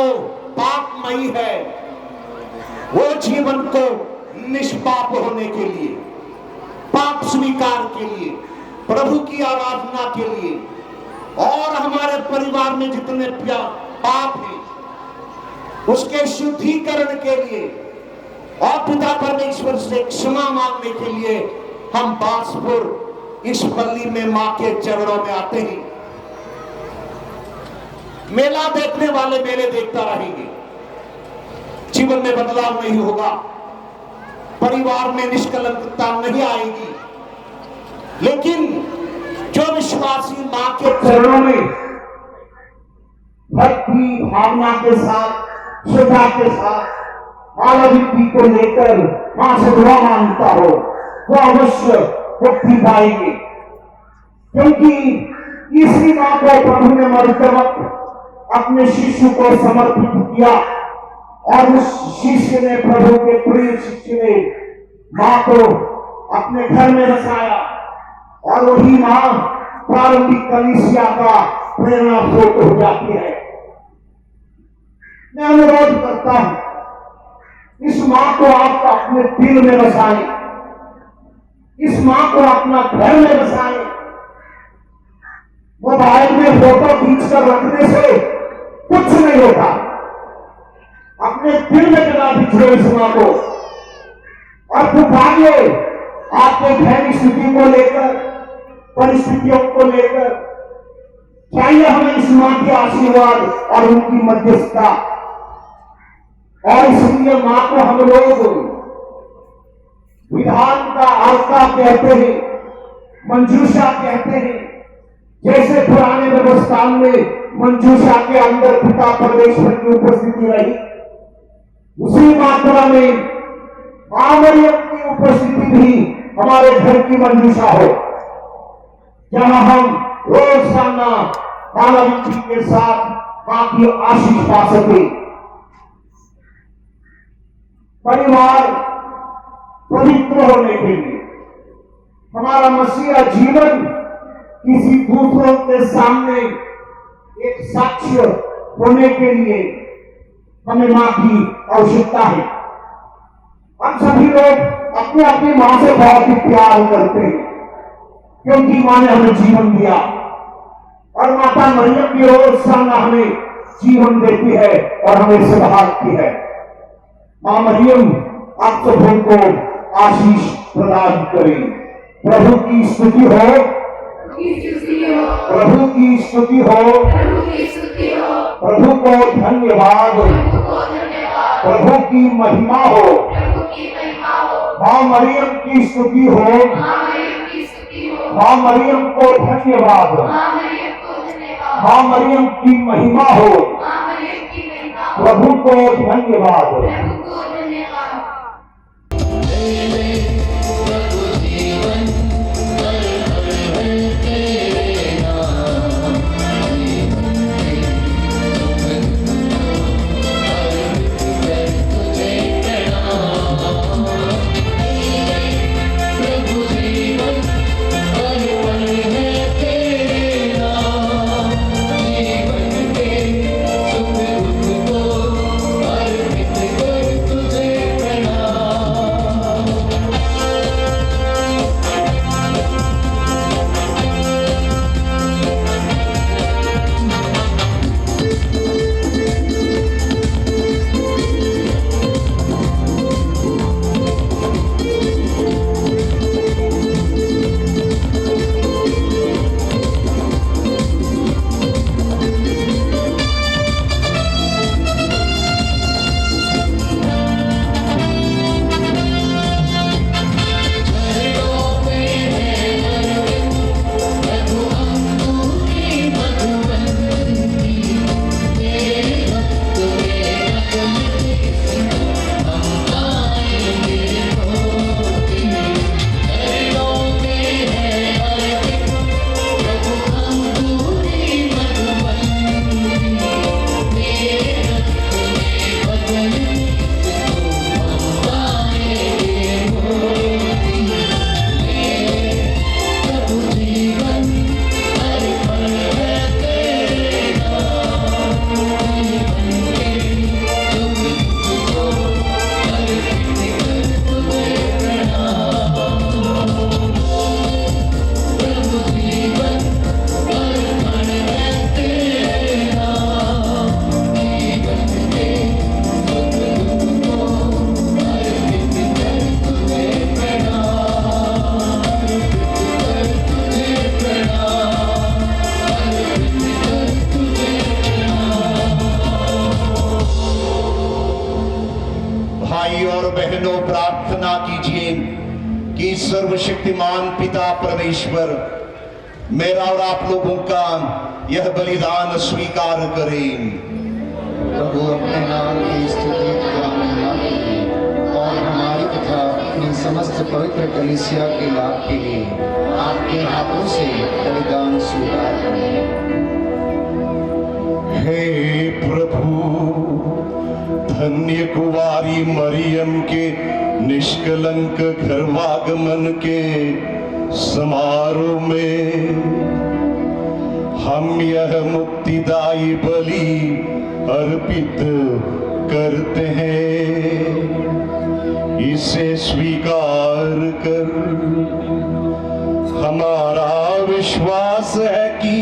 पापमयी है, वो जीवन को निष्पाप होने के लिए, पाप स्वीकार के लिए, प्रभु की आराधना के लिए, और हमारे परिवार में जितने पाप हैं उसके शुद्धिकरण के लिए, और पिता परमेश्वर से क्षमा मांगने के लिए हम बांसपुर इस पल्ली में मां के चरणों में आते हैं। मेला देखने वाले मेले देखता रहेंगे, जीवन में बदलाव नहीं होगा, परिवार में निष्कलंकता नहीं आएगी। लेकिन जो विश्वासी मां के चरणों में भक्ति भावना के साथ, श्रद्धा के साथ आलविधि को लेकर मां से दुआ मांगता हो, वो अवश्य मुक्ति पाएगी। क्योंकि इसी मां को प्रभु ने मरते वक्त अपने शिष्य को समर्पित किया, और उस शिष्य ने, प्रभु के प्रिय शिष्य ने मां को अपने घर में बसाया, और वही मां प्रारंभिक कलीसिया का प्रेरणा स्रोत हो जाती है। मैं अनुरोध करता हूं, इस मां को आप अपने दिल में बसाएं, इस मां को अपना घर में बसाएं। मोबाइल में फोटो खींचकर रखने से कुछ नहीं होता। अपने दिल में जगह दीजिए इस मां को और पुकारिए। आपके घर स्थिति को लेकर, परिस्थितियों को लेकर चाहिए हमें इस मां के आशीर्वाद और उनकी मध्यस्थता। और इसलिए मां को हम लोग विधान का आस्था कहते हैं, मंजूषा कहते हैं। जैसे पुराने व्यवस्थान में मंजूषा के अंदर पिता परमेश्वर की उपस्थिति रही, उसी मात्रा में मां मरियम की उपस्थिति भी हमारे घर की मंजूषा हो, जहां हम रोजाना मानव जी के साथ मां की आशीष पा सके। परिवार पवित्र होने के लिए, हमारा मसीहा जीवन किसी दूसरों के सामने एक साक्ष्य होने के लिए हमें मां की आवश्यकता है। हम सभी लोग अपने अपनी मां से बहुत ही प्यार करते हैं, क्योंकि मां ने हमें जीवन दिया और माता मरियम की रोजाना हमें जीवन देती है और हमें संभालती है। मां मरियम आप सबों को आशीष प्रदान करें। प्रभु की स्तुति हो, प्रभु की स्तुति हो, प्रभु को धन्यवाद, प्रभु की महिमा हो, मां मरियम की स्तुति हो, मां मरियम को धन्यवाद, मां मरियम की महिमा हो, प्रभु को धन्यवाद। बहनों प्रार्थना कीजिए कि सर्वशक्तिमान पिता परमेश्वर मेरा और आप लोगों का यह बलिदान स्वीकार करें। प्रभु अपने नाम की स्तुति और हमारी तथा अपनी समस्त पवित्र कलीसिया के लाभ के लिए आपके हाथों से बलिदान स्वीकार करें। हे प्रभु, धन्य कुंवारी मरियम के निष्कलंक घरवागमन के समारोह में हम यह मुक्तिदायी बलि अर्पित करते हैं। इसे स्वीकार कर हमारा विश्वास है कि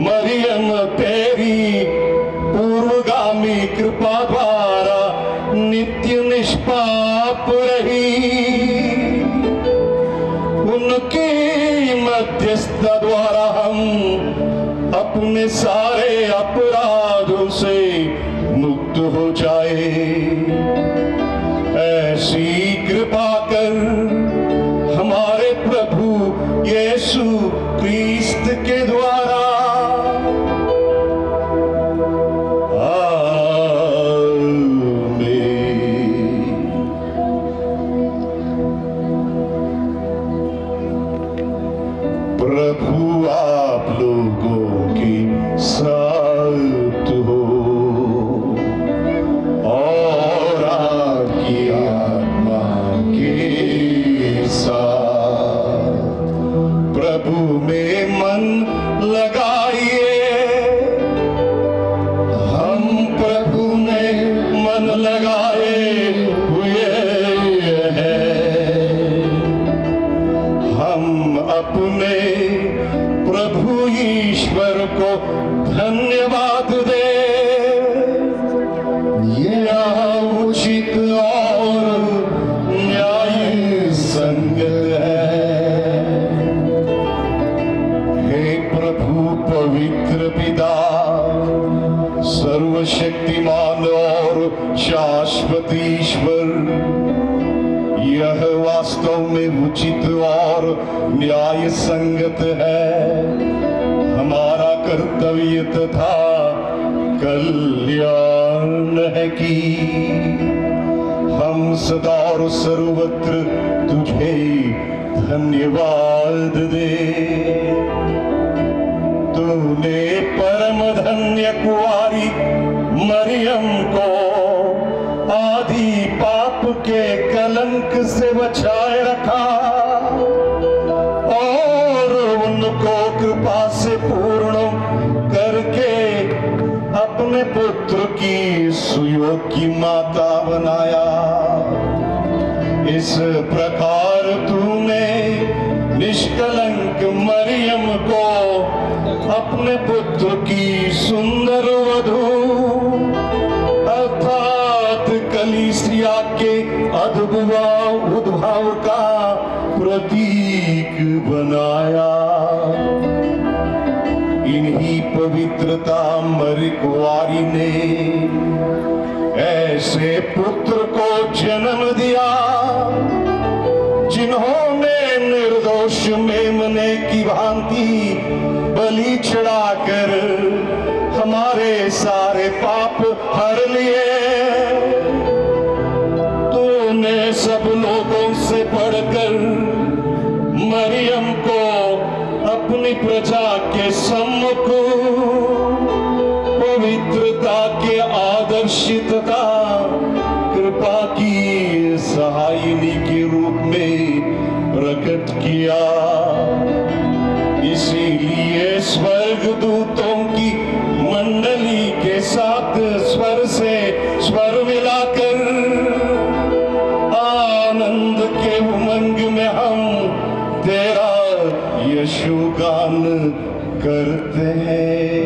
मरियम तेरी पूर्वगामी कृपा द्वारा नित्य निष्पाप रही। उनकी मध्यस्थता द्वारा हम अपने सारे अपराधों से मुक्त हो जाए। ऐसी कृपा कर हमारे प्रभु यीशु क्रिस्त के द्वारा। प्रभु आप लोगों की साथ हो और आपकी आत्मा के साथ। प्रभु में मन लगाइए। हम प्रभु में मन लगाए हुए हैं। हम अपने प्रभु ईश्वर को धन्यवाद दे। यह उचित और न्याय संगत है। हे प्रभु पवित्र पिता, सर्वशक्तिमान और शाश्वत ईश्वर, यह वास्तव में उचित और न्याय संगत है। हमारा कर्तव्य तथा कल्याण है कि हम सदा और सर्वत्र तुझे धन्यवाद दे। तूने परम धन्य कुंवारी मरियम को आदि पाप के कलंक से बचाए रखा और उनको कृपा से पूर्ण करके अपने पुत्र की सुयोग्य माता बनाया। इस प्रकार तूने निष्कलंक मरियम को अपने पुत्र की सुंदर वधू अर्थात कलीसिया के उद्भव का प्रतीक बनाया। इन्हीं पवित्रता मरी कुंवारी ने ऐसे पुत्र को जन्म दिया जिन्होंने निर्दोष मेमने की भांति बलि चढ़ाकर हमारे सारे पाप हर लिए। तूने सब लोगों से बढ़कर मरियम को अपनी प्रजा के सम्मुख पवित्रता के आदर्श तथा कृपा की सहायिनी के रूप में प्रकट किया। इसीलिए स्वर्गदूतों की मंडली के साथ स्वर से स्वर मिलाकर आनंद के उमंग में हम तेरा यशोगान करते हैं।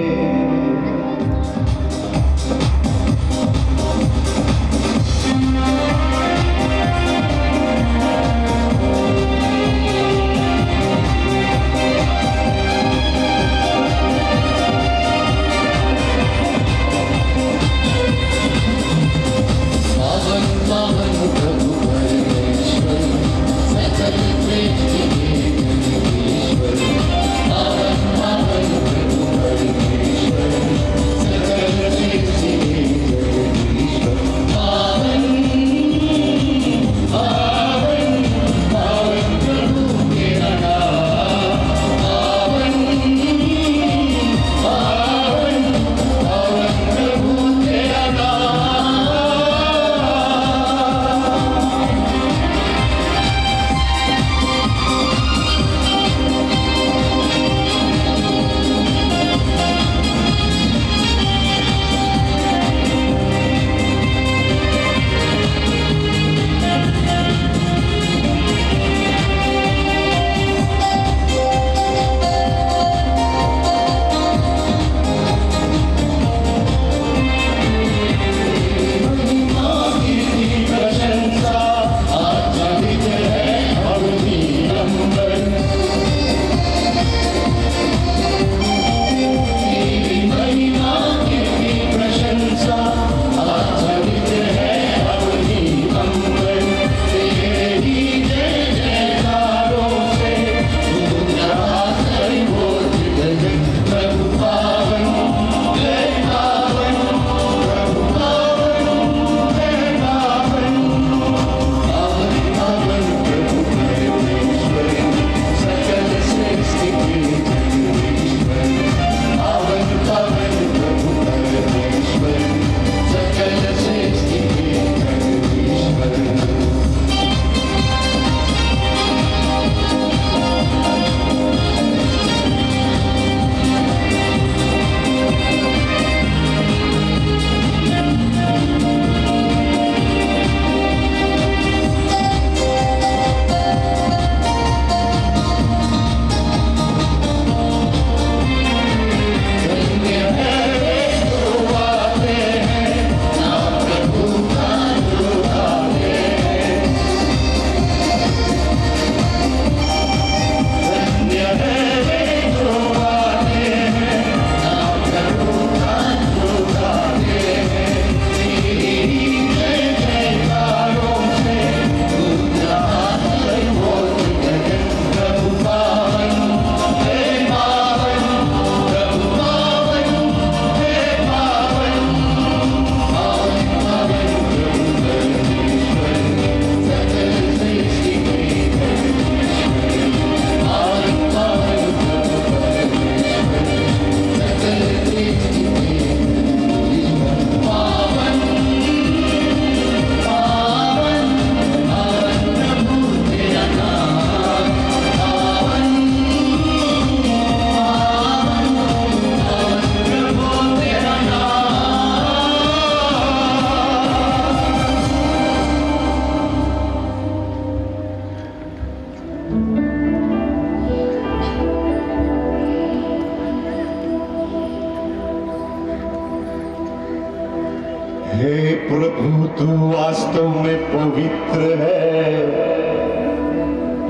हे प्रभु, तू वास्तव में पवित्र है।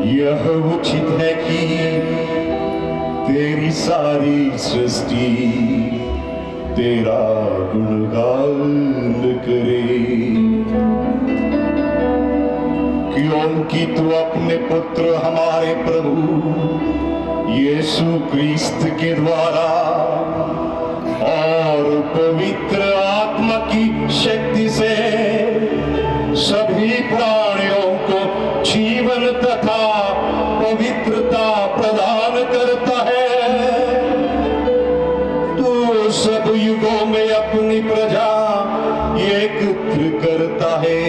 यह उचित है कि तेरी सारी सृष्टि तेरा गुणगान करे, क्योंकि तू अपने पुत्र हमारे प्रभु यीशु क्रिस्त के द्वारा और पवित्र आत्मा की शक्ति से सभी प्राणियों को जीवन तथा पवित्रता प्रदान करता है। तू सब युगों में अपनी प्रजा एकत्र करता है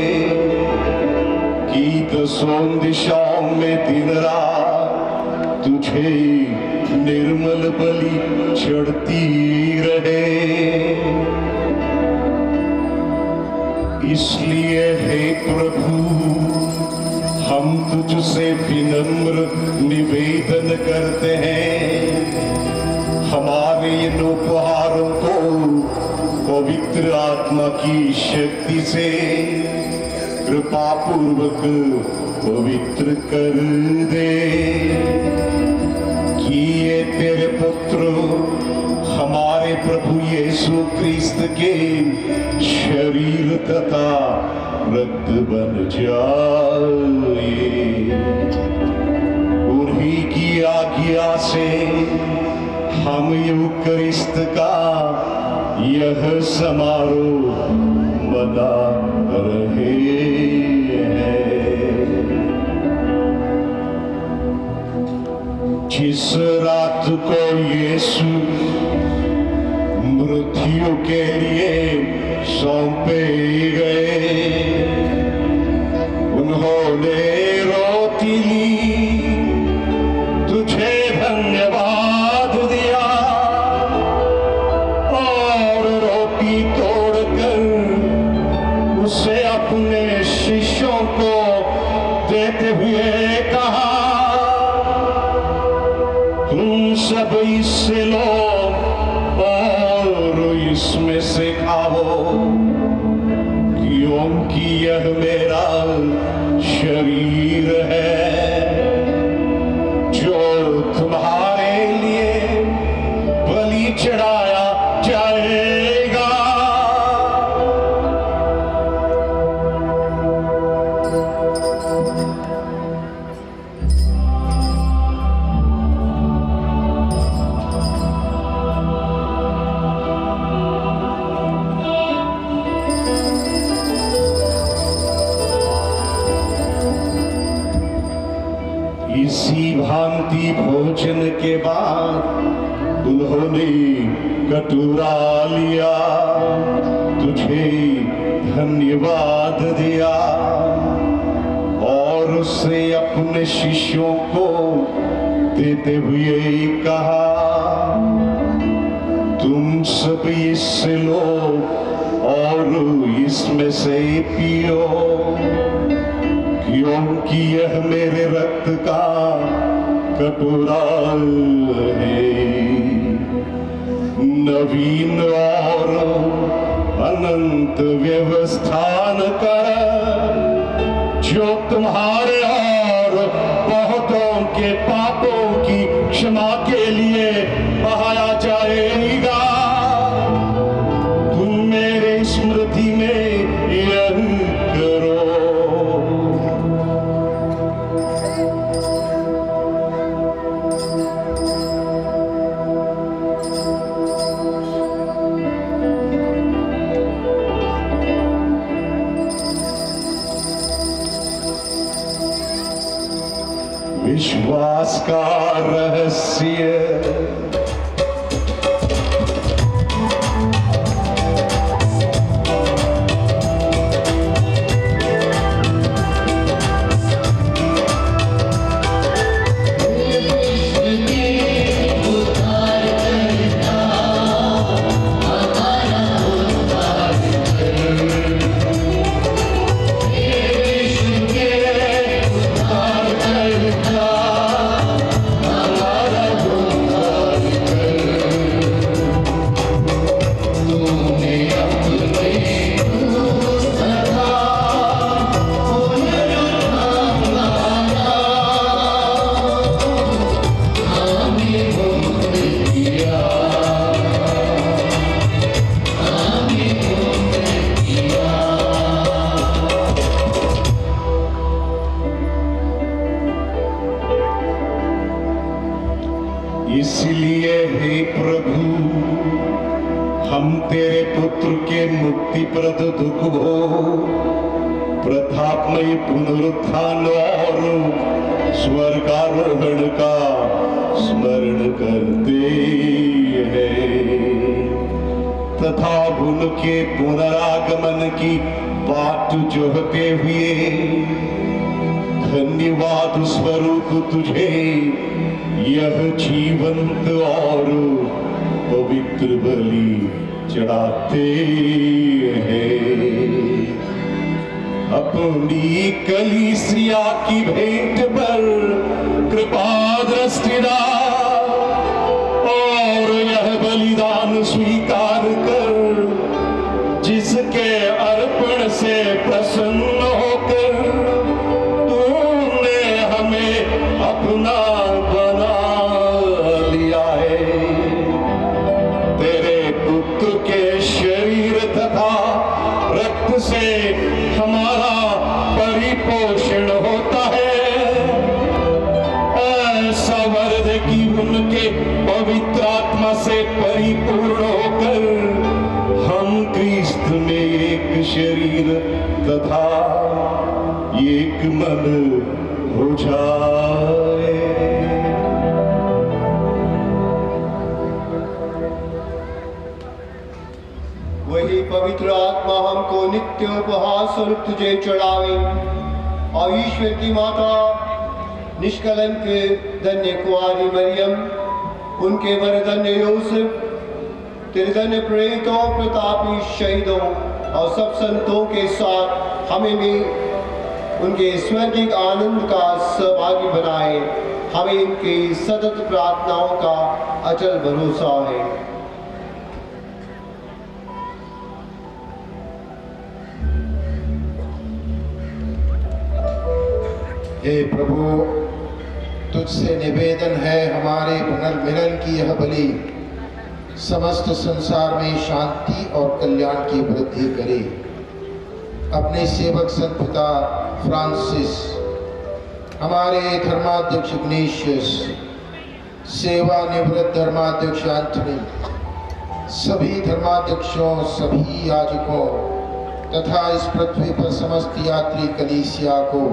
कि दसों दिशाओं में दिन रात तुझे निर्मल बलि चढ़ती रहे। इसलिए हे प्रभु, हम तुझसे विनम्र निवेदन करते हैं, हमारे इन उपहारों को पवित्र आत्मा की शक्ति से कृपा पूर्वक पवित्र कर दे, कि ये तेरे पुत्र हमारे प्रभु यीशु क्रिस्त के शरीर तथा रक्त बन जाए। उन्हीं की आज्ञा से हम यूकरिस्त का यह समारोह मना रहे हैं। जिस रात को यीशु मृत्यु के लिए सौंपे गए, उन्होंने रोटी ली, तुझे धन्यवाद दिया और रोटी तोड़कर उसे अपने शिष्यों को देते हुए कहा, तुम सब इससे लो और इसमें से खाओ, क्योंकि यह मेरा शरीर है जो तुम्हारे लिए बलि चढ़ाया जाएगा। इसी भांति भोजन के बाद उन्होंने कटोरा लिया, तुझे धन्यवाद दिया और उसे अपने शिष्यों को देते हुए कहा, तुम सब इससे लो और इसमें से पियो, क्योंकि यह मेरे रक्त का कटोरा है, नवीन और अनंत व्यवस्थान कर, जो तुम्हारे और बहुतों के पापों की क्षमा के लिए बहाया जाएगा। तुम मेरे स्मृति में यह करो। विश्वास का रहस्य। हमारा हम तेरे पुत्र के मुक्तिप्रद दुख भोग, प्रतापमय पुनरुत्थान और स्वर्गारोहण का स्मरण करते हैं तथा उनके पुनरागमन की बाट जोहते हुए धन्यवाद स्वरूप तुझे यह जीवंत और पवित्र बलि चढ़ाते हैं। अपनी कलीसिया की भेंट पर कृपा दृष्टि डाल और यह बलिदान स्वीकार कर, जिसके अर्पण से प्रसन्न होकर तूने हमें अपना बना लिया है। तेरे पुत्र के शरीर तथा रक्त से हमारा परिपोषण होता है, ऐसा वरद कि उनके पवित्र आत्मा से परिपूर्ण होकर हम क्रिस्त में एक शरीर तथा एक मन हो जाए। वही पवित्र आत्मा हमको नित्य उपहार स्वरूप तुझे चढ़ावे और ईश्वर की माता निष्कलंक धन्य कुआरी मरियम, उनके वरधन्य यूसुफ, तेरे धन्य प्रेरितों, प्रतापी शहीदों और सब संतों के साथ हमें भी उनके स्वर्गिक आनंद का सहभागी बनाए। हमें इनकी सतत प्रार्थनाओं का अचल भरोसा है। हे प्रभु, तुझसे निवेदन है हमारे पुनर्मिलन की यह बलि समस्त संसार में शांति और कल्याण की वृद्धि करे। अपने सेवक संत पिता फ्रांसिस, हमारे धर्माध्यक्ष इग्नेशियस, सेवानिवृत्त धर्माध्यक्ष एंथनी, सभी धर्माध्यक्षों, सभी याजकों तथा इस पृथ्वी पर समस्त यात्री कलीसिया को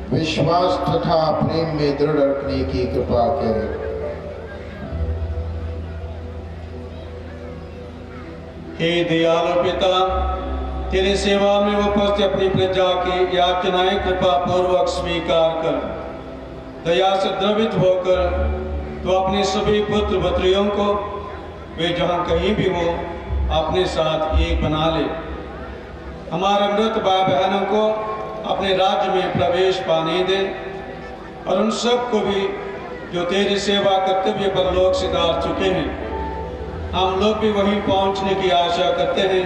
विश्वास तथा प्रेम में दृढ़ रखने की कृपा करें। हे दयालु पिता, तेरी सेवा में उपस्थित अपनी प्रजा की याचनाएं कृपा पूर्वक स्वीकार कर दया से द्रवित होकर तो अपने सभी पुत्र पुत्रियों को वे जहाँ कहीं भी हो अपने साथ एक बना ले। हमारे मृत भाई बहनों को अपने राज्य में प्रवेश पाने दे और उन सब को भी जो तेरी सेवा करते हुए परलोक सिधार चुके हैं, हम लोग भी वहीं पहुंचने की आशा करते हैं,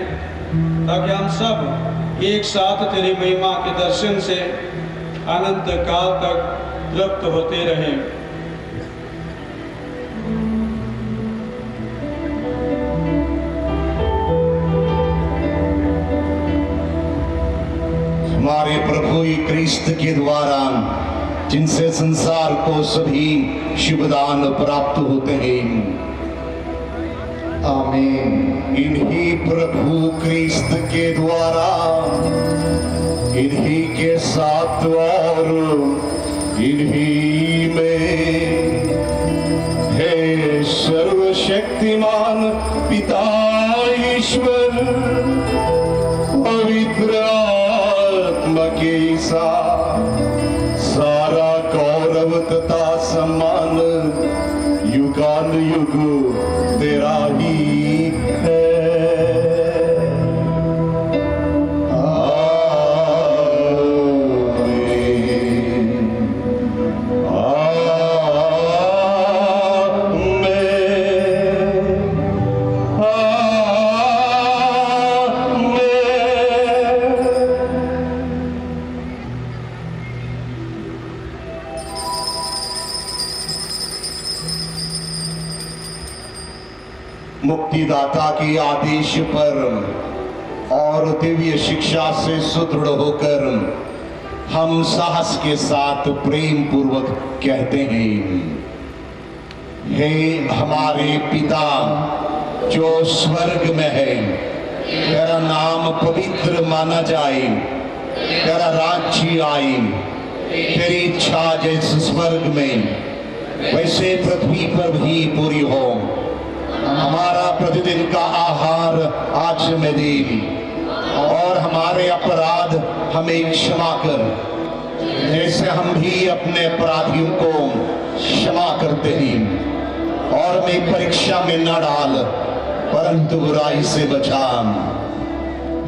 ताकि हम सब एक साथ तेरी महिमा के दर्शन से अनंत काल तक तृप्त होते रहें। हमारे प्रभु क्रिस्त के द्वारा जिनसे संसार को सभी शुभदान प्राप्त होते हैं, आमीन। इन्हीं प्रभु क्रिस्त के द्वारा, इन्हीं के साथ और इन्हीं में हे सर्वशक्तिमान पिता ईश्वर, पवित्र आत्मा के सारा गौरव तथा सम्मान युगानुयुग तेरा ही है। मुक्तिदाता के आदेश पर और दिव्य शिक्षा से सुदृढ़ होकर हम साहस के साथ प्रेम पूर्वक कहते हैं, हे हमारे पिता, जो स्वर्ग में है, तेरा नाम पवित्र माना जाए, तेरा राज्य आए, तेरी इच्छा जैसे स्वर्ग में वैसे पृथ्वी पर भी पूरी हो। हमारा प्रतिदिन का आहार आज हमें दे, और हमारे अपराध हमें क्षमा कर, जैसे हम भी अपने अपराधियों को क्षमा करते हैं। और हमें परीक्षा में न डाल, परंतु बुराई से बचा।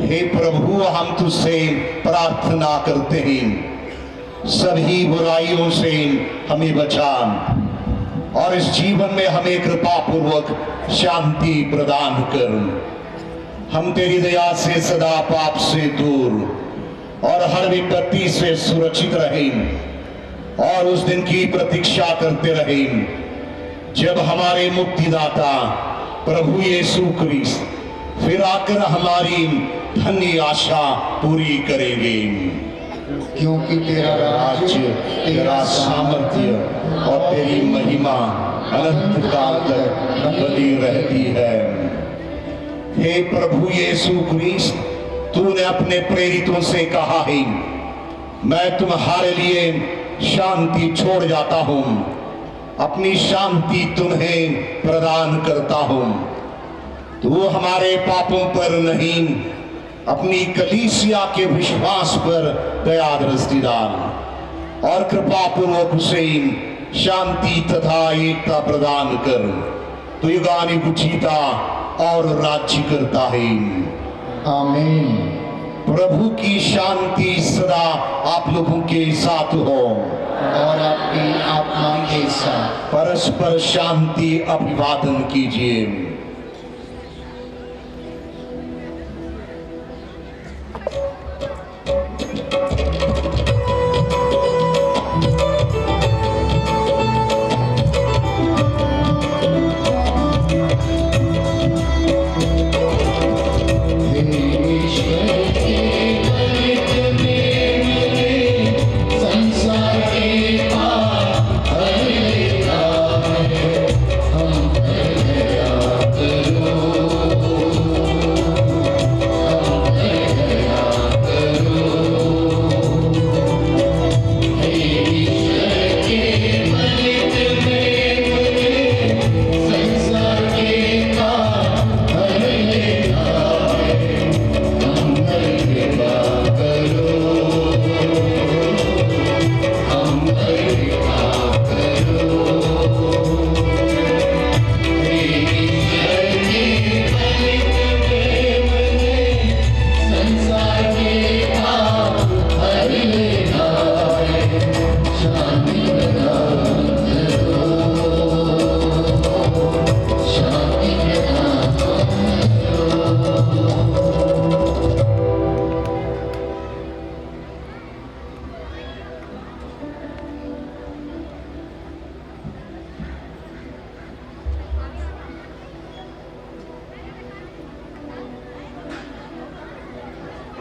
हे प्रभु, हम तुझसे प्रार्थना करते हैं, सभी बुराइयों से हमें बचा, और इस जीवन में हमें कृपा पूर्वक शांति प्रदान कर। हम तेरी दया से सदा पाप से दूर और हर विपत्ति से सुरक्षित रहें, और उस दिन की प्रतीक्षा करते रहें जब हमारे मुक्तिदाता प्रभु यीशु क्रिस्त फिर आकर हमारी धन्य आशा पूरी करेंगे। क्योंकि तेरा राज्य, तेरा सामर्थ्य और तेरी महिमा अनंत काल तक बनी रहती है। हे प्रभु यीशु क्रिस्त, तूने अपने प्रेरितों से कहा है, मैं तुम्हारे लिए शांति छोड़ जाता हूं, अपनी शांति तुम्हें प्रदान करता हूं। तू हमारे पापों पर नहीं, अपनी कलीसिया के विश्वास पर दया दृष्टि डाल, और कृपा पूर्वक उसे शांति तथा एकता प्रदान कर। तू युगानुयुग जीता और राज्य करता है। आमीन। प्रभु की शांति सदा आप लोगों के साथ हो, और आपकी आत्मा के साथ। परस्पर शांति अभिवादन कीजिए।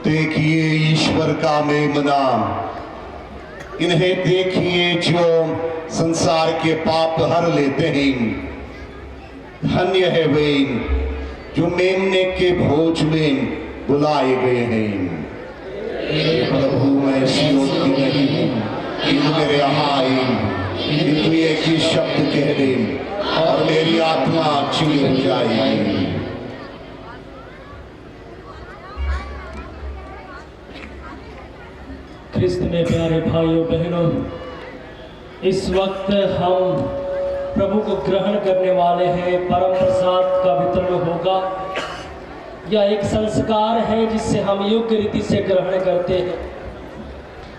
देखिए ईश्वर का मेमना, इन्हें देखिए जो संसार के पाप हर लेते हैं। धन्य है वे जो मेमने के भोज में बुलाए गए हैं। प्रभु, मैं ऐसी योग्य नहीं हूं कि तू मेरे यहाँ आए, किंतु एक ही शब्द कह दे और मेरी आत्मा अच्छी हो जाएगी। ख्रिस्त में प्यारे भाइयों बहनों, इस वक्त हम प्रभु को ग्रहण करने वाले हैं। परम प्रसाद का वितरण होगा। यह एक संस्कार है जिससे हम योग्य रीति से ग्रहण करते हैं।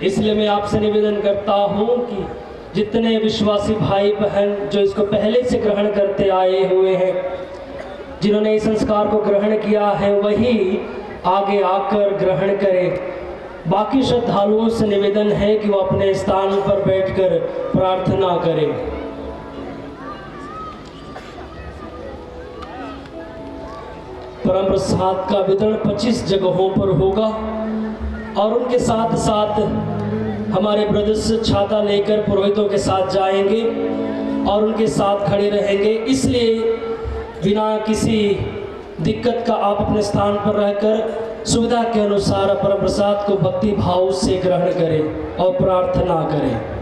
इसलिए मैं आपसे निवेदन करता हूं कि जितने विश्वासी भाई बहन जो इसको पहले से ग्रहण करते आए हुए हैं, जिन्होंने इस संस्कार को ग्रहण किया है, वही आगे आकर ग्रहण करें। बाकी श्रद्धालुओं से निवेदन है कि वो अपने स्थान पर बैठकर प्रार्थना करें। परम प्रसाद का वितरण 25 जगहों पर होगा, और उनके साथ साथ हमारे ब्रदर्स छाता लेकर पुरोहितों के साथ जाएंगे और उनके साथ खड़े रहेंगे। इसलिए बिना किसी दिक्कत का आप अपने स्थान पर रहकर सुविधा के अनुसार परम प्रसाद को भक्ति भाव से ग्रहण करें और प्रार्थना करें।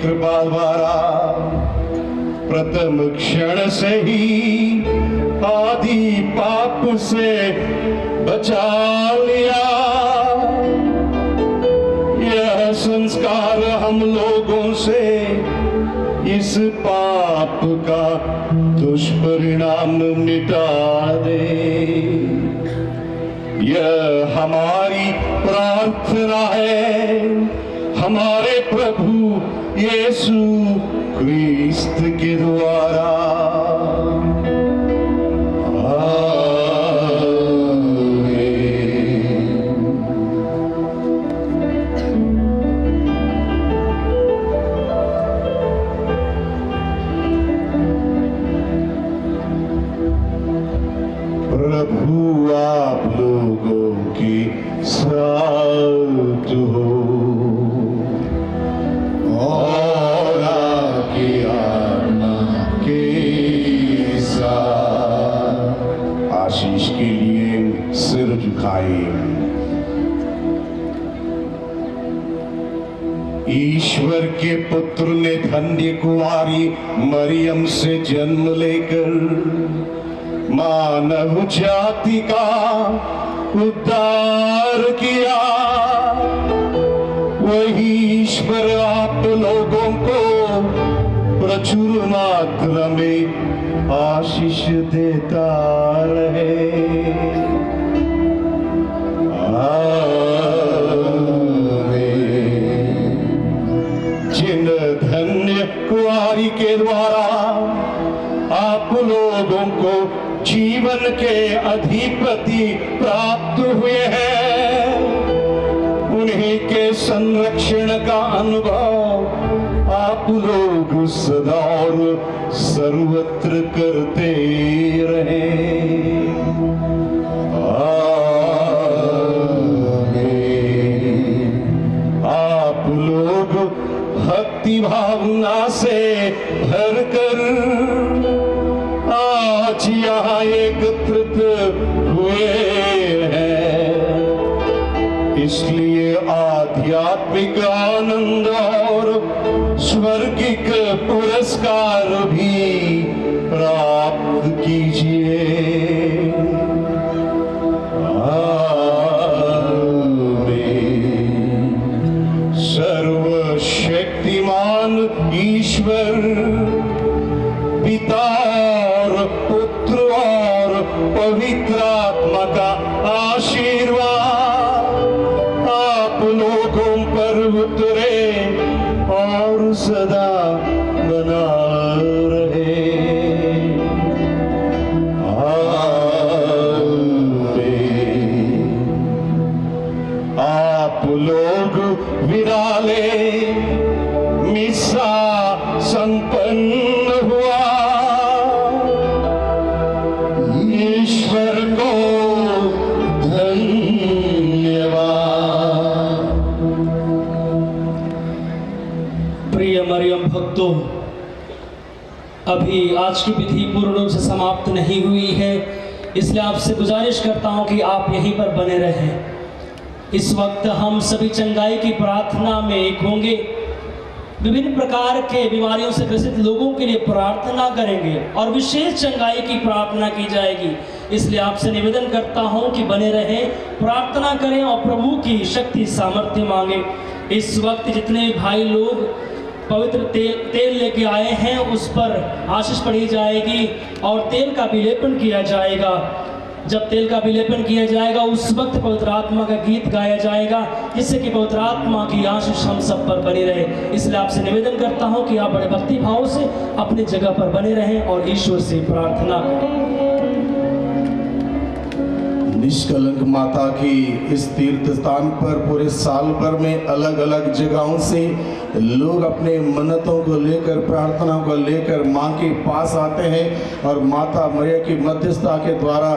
कृपा द्वारा प्रथम क्षण से ही आदि पाप से बचा लिया। यह संस्कार हम लोगों से इस पाप का दुष्परिणाम मिटा दे। यह हमारी प्रार्थना है हमारे प्रभु यीशु क्रिस्त के द्वारा। प्रभु आप लोगों की साथ हो और आपकी आत्मा के साथ। आशीष के लिए सिर झुकाए। ईश्वर के पुत्र ने धन्य कुंवारी मरियम से जन्म लेकर मानव जाति का उद्धार किया। वही ईश्वर आप लोगों को प्रचुर मात्रा में आशीष देता रहे। जिन धन्य कुंवारी के द्वारा आप लोगों को जीवन के अधिपति प्राप्त हुए हैं, उन्हीं के संरक्षण का अनुभव आप लोग सदा और सर्वत्र करते रहे। आप लोग भक्ति भावना से भरकर आज यहाँ एकत्रित हुए हैं। इसलिए आध्यात्मिक आनंद और स्वर्गिक पुरस्कार भी प्राप्त कीजिए। सर्वशक्तिमान ईश्वर पिता और पुत्र और पवित्र आत्मा का आशीर्वाद आप लोगों पर उतरे और सदा बना रहे। आप लोग विराले मिसा संपन्न हुआ। ईश्वर को धन्यवाद। प्रिय मरियम भक्तों, अभी आज की विधि पूर्ण रूप से समाप्त नहीं हुई है, इसलिए आपसे गुजारिश करता हूं कि आप यहीं पर बने रहें। इस वक्त हम सभी चंगाई की प्रार्थना में एक होंगे। विभिन्न प्रकार के बीमारियों से ग्रसित लोगों के लिए प्रार्थना करेंगे और विशेष चंगाई की प्रार्थना की जाएगी। इसलिए आपसे निवेदन करता हूं कि बने रहें, प्रार्थना करें और प्रभु की शक्ति सामर्थ्य मांगे। इस वक्त जितने भाई लोग पवित्र तेल लेके आए हैं उस पर आशीष पड़ी जाएगी और तेल का विलेपन किया जाएगा। जब तेल का विलेपन किया जाएगा उस वक्त पवित्र आत्मा का गीत गाया जाएगा, जिससे कि पवित्र आत्मा की आशीष हम सब पर बनी रहे। इसलिए आपसे निवेदन करता हूं कि आप बड़े भक्ति भाव से अपनी जगह पर बने रहें और ईश्वर से प्रार्थना करें। निष्कलंक माता की इस तीर्थ स्थान पर पूरे साल भर में अलग अलग जगहों से लोग अपने मन्नतों को लेकर, प्रार्थनाओं को लेकर मां के पास आते हैं और माता मरिया की मध्यस्थता के द्वारा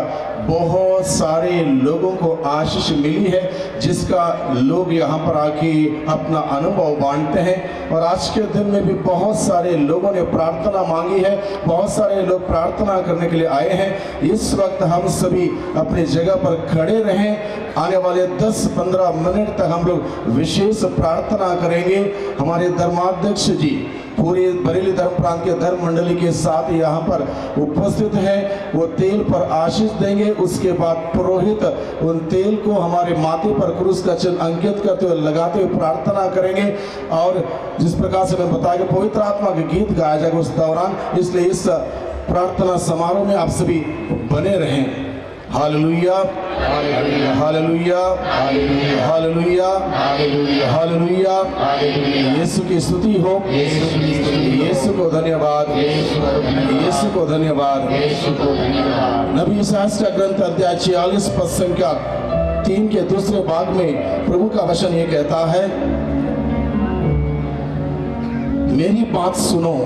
बहुत सारे लोगों को आशीष मिली है, जिसका लोग यहाँ पर आके अपना अनुभव बांटते हैं। और आज के दिन में भी बहुत सारे लोगों ने प्रार्थना मांगी है, बहुत सारे लोग प्रार्थना करने के लिए आए हैं। इस वक्त हम सभी अपनी जगह पर खड़े रहें। आने वाले 10-15 मिनट तक हम लोग विशेष प्रार्थना करेंगे। हमारे धर्माध्यक्ष जी पूरे बरेली धर्म प्रांत के धर्म मंडली के साथ यहाँ पर उपस्थित हैं। वो तेल पर आशीष देंगे। उसके बाद पुरोहित उन तेल को हमारे माथे पर क्रूस का चिन्ह अंकित करते हुए लगाते हुए प्रार्थना करेंगे। और जिस प्रकार से मैं बताया कि पवित्र आत्मा के गीत गाया जाएगा उस दौरान, इसलिए इस प्रार्थना समारोह में आप सभी बने रहें। Hallelujah, hallelujah, hallelujah, hallelujah. Yeshu की स्तुति हो, यीशु को धन्यवाद, यीशु को धन्यवाद। नबी ईसाया का ग्रंथ अध्याय 46 पद संख्या 3 के दूसरे भाग में प्रभु का वचन ये कहता है, मेरी बात सुनो,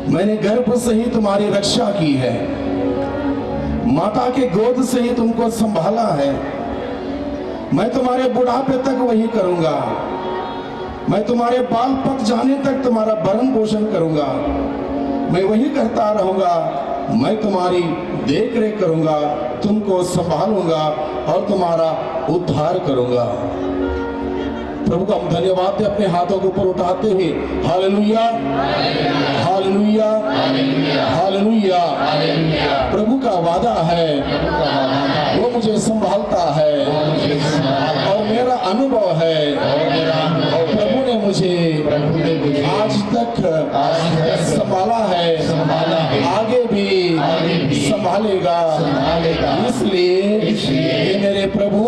मैंने गर्भ से ही तुम्हारी रक्षा की है, माता के गोद से ही तुमको संभाला है। मैं तुम्हारे बुढ़ापे तक वही करूंगा, मैं तुम्हारे बाल पक जाने तक तुम्हारा भरण पोषण करूंगा, मैं वही करता रहूंगा, मैं तुम्हारी देख रेख करूंगा, तुमको संभालूंगा और तुम्हारा उद्धार करूंगा। प्रभु का हम धन्यवाद दें अपने हाथों को ऊपर उठाते हुए। Hallelujah, hallelujah, hallelujah. प्रभु का वादा है, वो मुझे संभालता है और मेरा अनुभव है। प्रभु ने मुझे आज तक संभाला है, आगे भी संभालेगा। इसलिए मेरे प्रभु,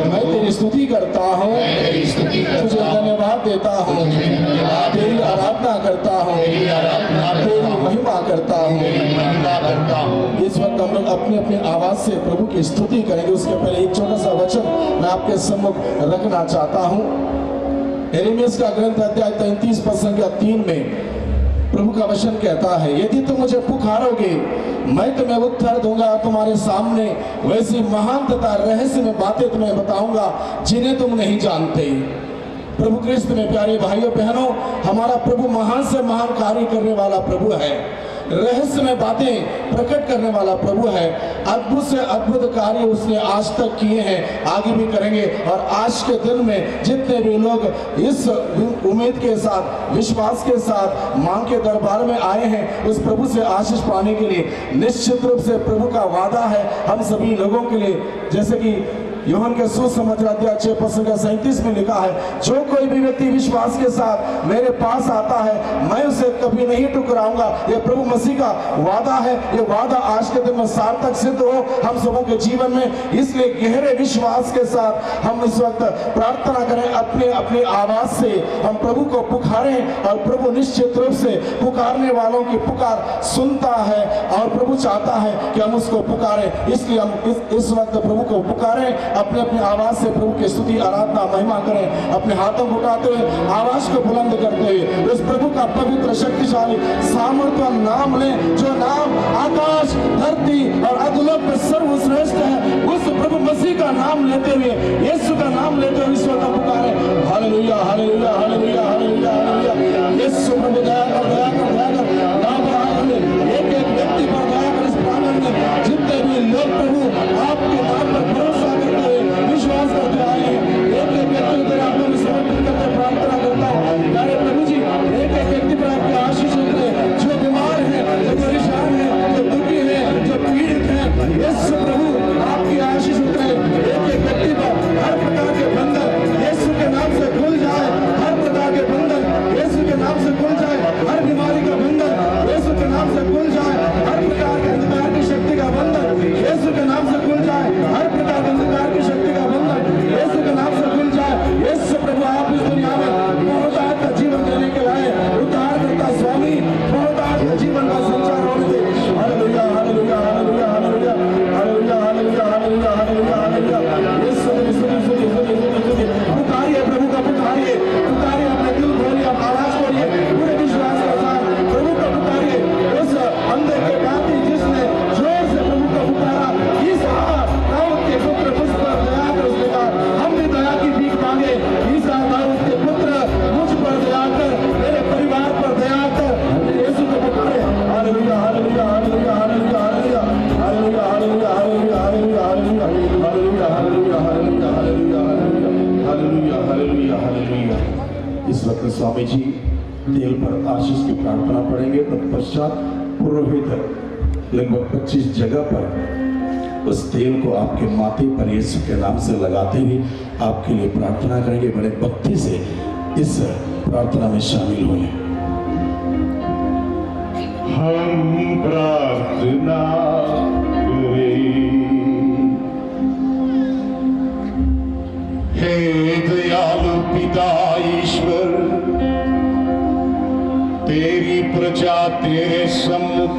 मैं तेरी स्तुति करता हूँ, तुझे धन्यवाद देता हूँ, तेरी आराधना करता हूँ, तेरी महिमा करता हूँ। इस वक्त हम लोग अपनी अपनी आवाज से प्रभु की स्तुति करेंगे। उसके पहले एक छोटा सा वचन मैं आपके सम्मुख रखना चाहता हूँ। यिर्मयाह का ग्रंथ अध्याय 33 पद संख्या 3 में प्रभु का वचन कहता है, यदि तुम मुझे पुकारोगे मैं तुम्हें उत्तर दूंगा, तुम्हारे सामने वैसी महान तथा रहस्य में बातें तुम्हें बताऊंगा जिन्हें तुम नहीं जानते। प्रभु कृष्ण में प्यारे भाइयों बहनों, हमारा प्रभु महान से महान कार्य करने वाला प्रभु है, रहस्य में बातें प्रकट करने वाला प्रभु है। अद्भुत से अद्भुत कार्य उसने आज तक किए हैं, आगे भी करेंगे। और आज के दिन में जितने भी लोग इस उम्मीद के साथ, विश्वास के साथ मांग के दरबार में आए हैं, उस प्रभु से आशीष पाने के लिए निश्चित रूप से प्रभु का वादा है हम सभी लोगों के लिए। जैसे कि यूहन्ना के सुसमाचार अध्याय 6 पद संख्या 37 में लिखा है, जो कोई भी व्यक्ति विश्वास के साथ मेरे पास आता है मैं उसे कभी नहीं ठुकराऊंगा। ये प्रभु मसीह का वादा है। ये वादा आज के दिन में सार्थक सिद्ध हो हम सबों के जीवन में। इसलिए गहरे विश्वास के साथ हम इस वक्त प्रार्थना करें, अपने अपनी आवाज से हम प्रभु को पुकारें। और प्रभु निश्चित रूप से पुकारने वालों की पुकार सुनता है और प्रभु चाहता है कि हम उसको पुकारें। इसलिए हम इस वक्त प्रभु को पुकारें, अपने अपनी आवाज से प्रभु की स्तुति आराधना महिमा करें। अपने हाथों को उठाते हुए आवाज को बुलंद करते हुए उस प्रभु का पवित्र शक्तिशाली सामर्थ्य नाम लें, जो नाम आकाश धरती और अधोलोक में सर्वश्रेष्ठ है। उस प्रभु मसीह का नाम लेते हुए, यीशु का नाम लेते हुए इस वक्त पुकारे। Hallelujah, hallelujah, hallelujah, hallelujah, hallelujah. Yeshu प्रभु दया कर, दया कर, दया कर। नाम पर आए हुए एक एक व्यक्ति पर दया कर। इस प्रांगण में जितने भी लोग प्रभु आपके नाम पर भरोसा विश्वास करते आए हैं, एक एक व्यक्ति पर आपको समर्पित करके प्रार्थना करता हूँ। प्यारे प्रभु जी, एक एक व्यक्ति पर आपकी आशीष उतरे, जो बीमार है, जो परेशान है, जो दुखी है, जो पीड़ित है, यीशु प्रभु आपकी आशीष उतरे। एक एक व्यक्ति पर हर प्रकार के बंधन यीशु के नाम से खुल जाए, हर प्रकार के बंधन यीशु के नाम से खुल जाए। तेल पर आशीष की प्रार्थना पढ़ेंगे। तत्पश्चात पुरोहित लगभग 25 जगह पर उस तेल को आपके माथे पर यीशु के नाम से लगाते हुए आपके लिए प्रार्थना करेंगे। बड़े भक्ति से इस प्रार्थना में शामिल हुए। हम प्रार्थना हे दयालु पिता ईश्वर, तेरी प्रजा तेरे सम्मुख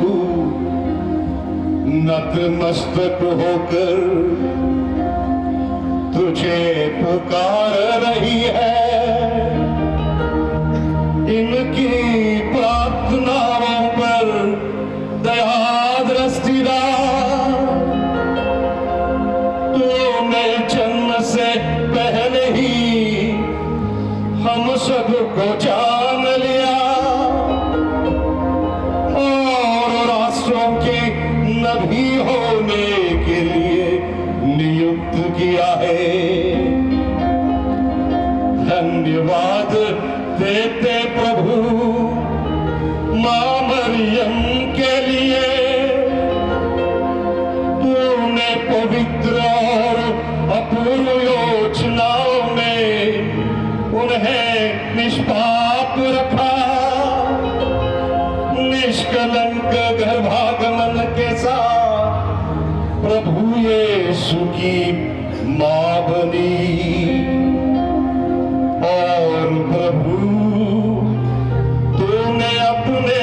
नतमस्तक होकर तुझे पुकार रही है। इनकी प्रार्थनाओं पर दया दृष्टि डाल। तूने जन्म से पहले ही हम सबको जान लिया और राष्ट्रों के नबी होने के लिए नियुक्त किया है। धन्यवाद देते प्रभु मां मरियम के लिए। तूने पवित्र और अपूर्व योजनाओं में उन्हें निष्पाप रखा। निष्कलंक गर्भागमन के साथ प्रभु यीशु की मां बनी और प्रभु तूने अपने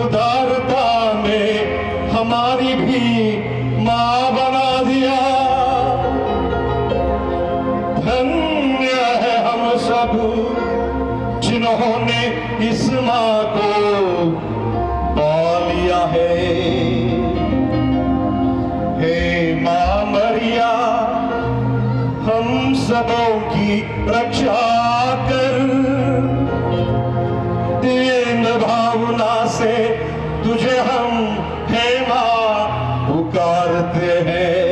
उदारता में हमारी भी मां बना दिया। धन्य है हम सब जिन्होंने इस मां को पा लिया है। हे मां मरिया, हम सबों की रक्षा कर। दीन भावना से तुझे हम हे मां पुकारते हैं।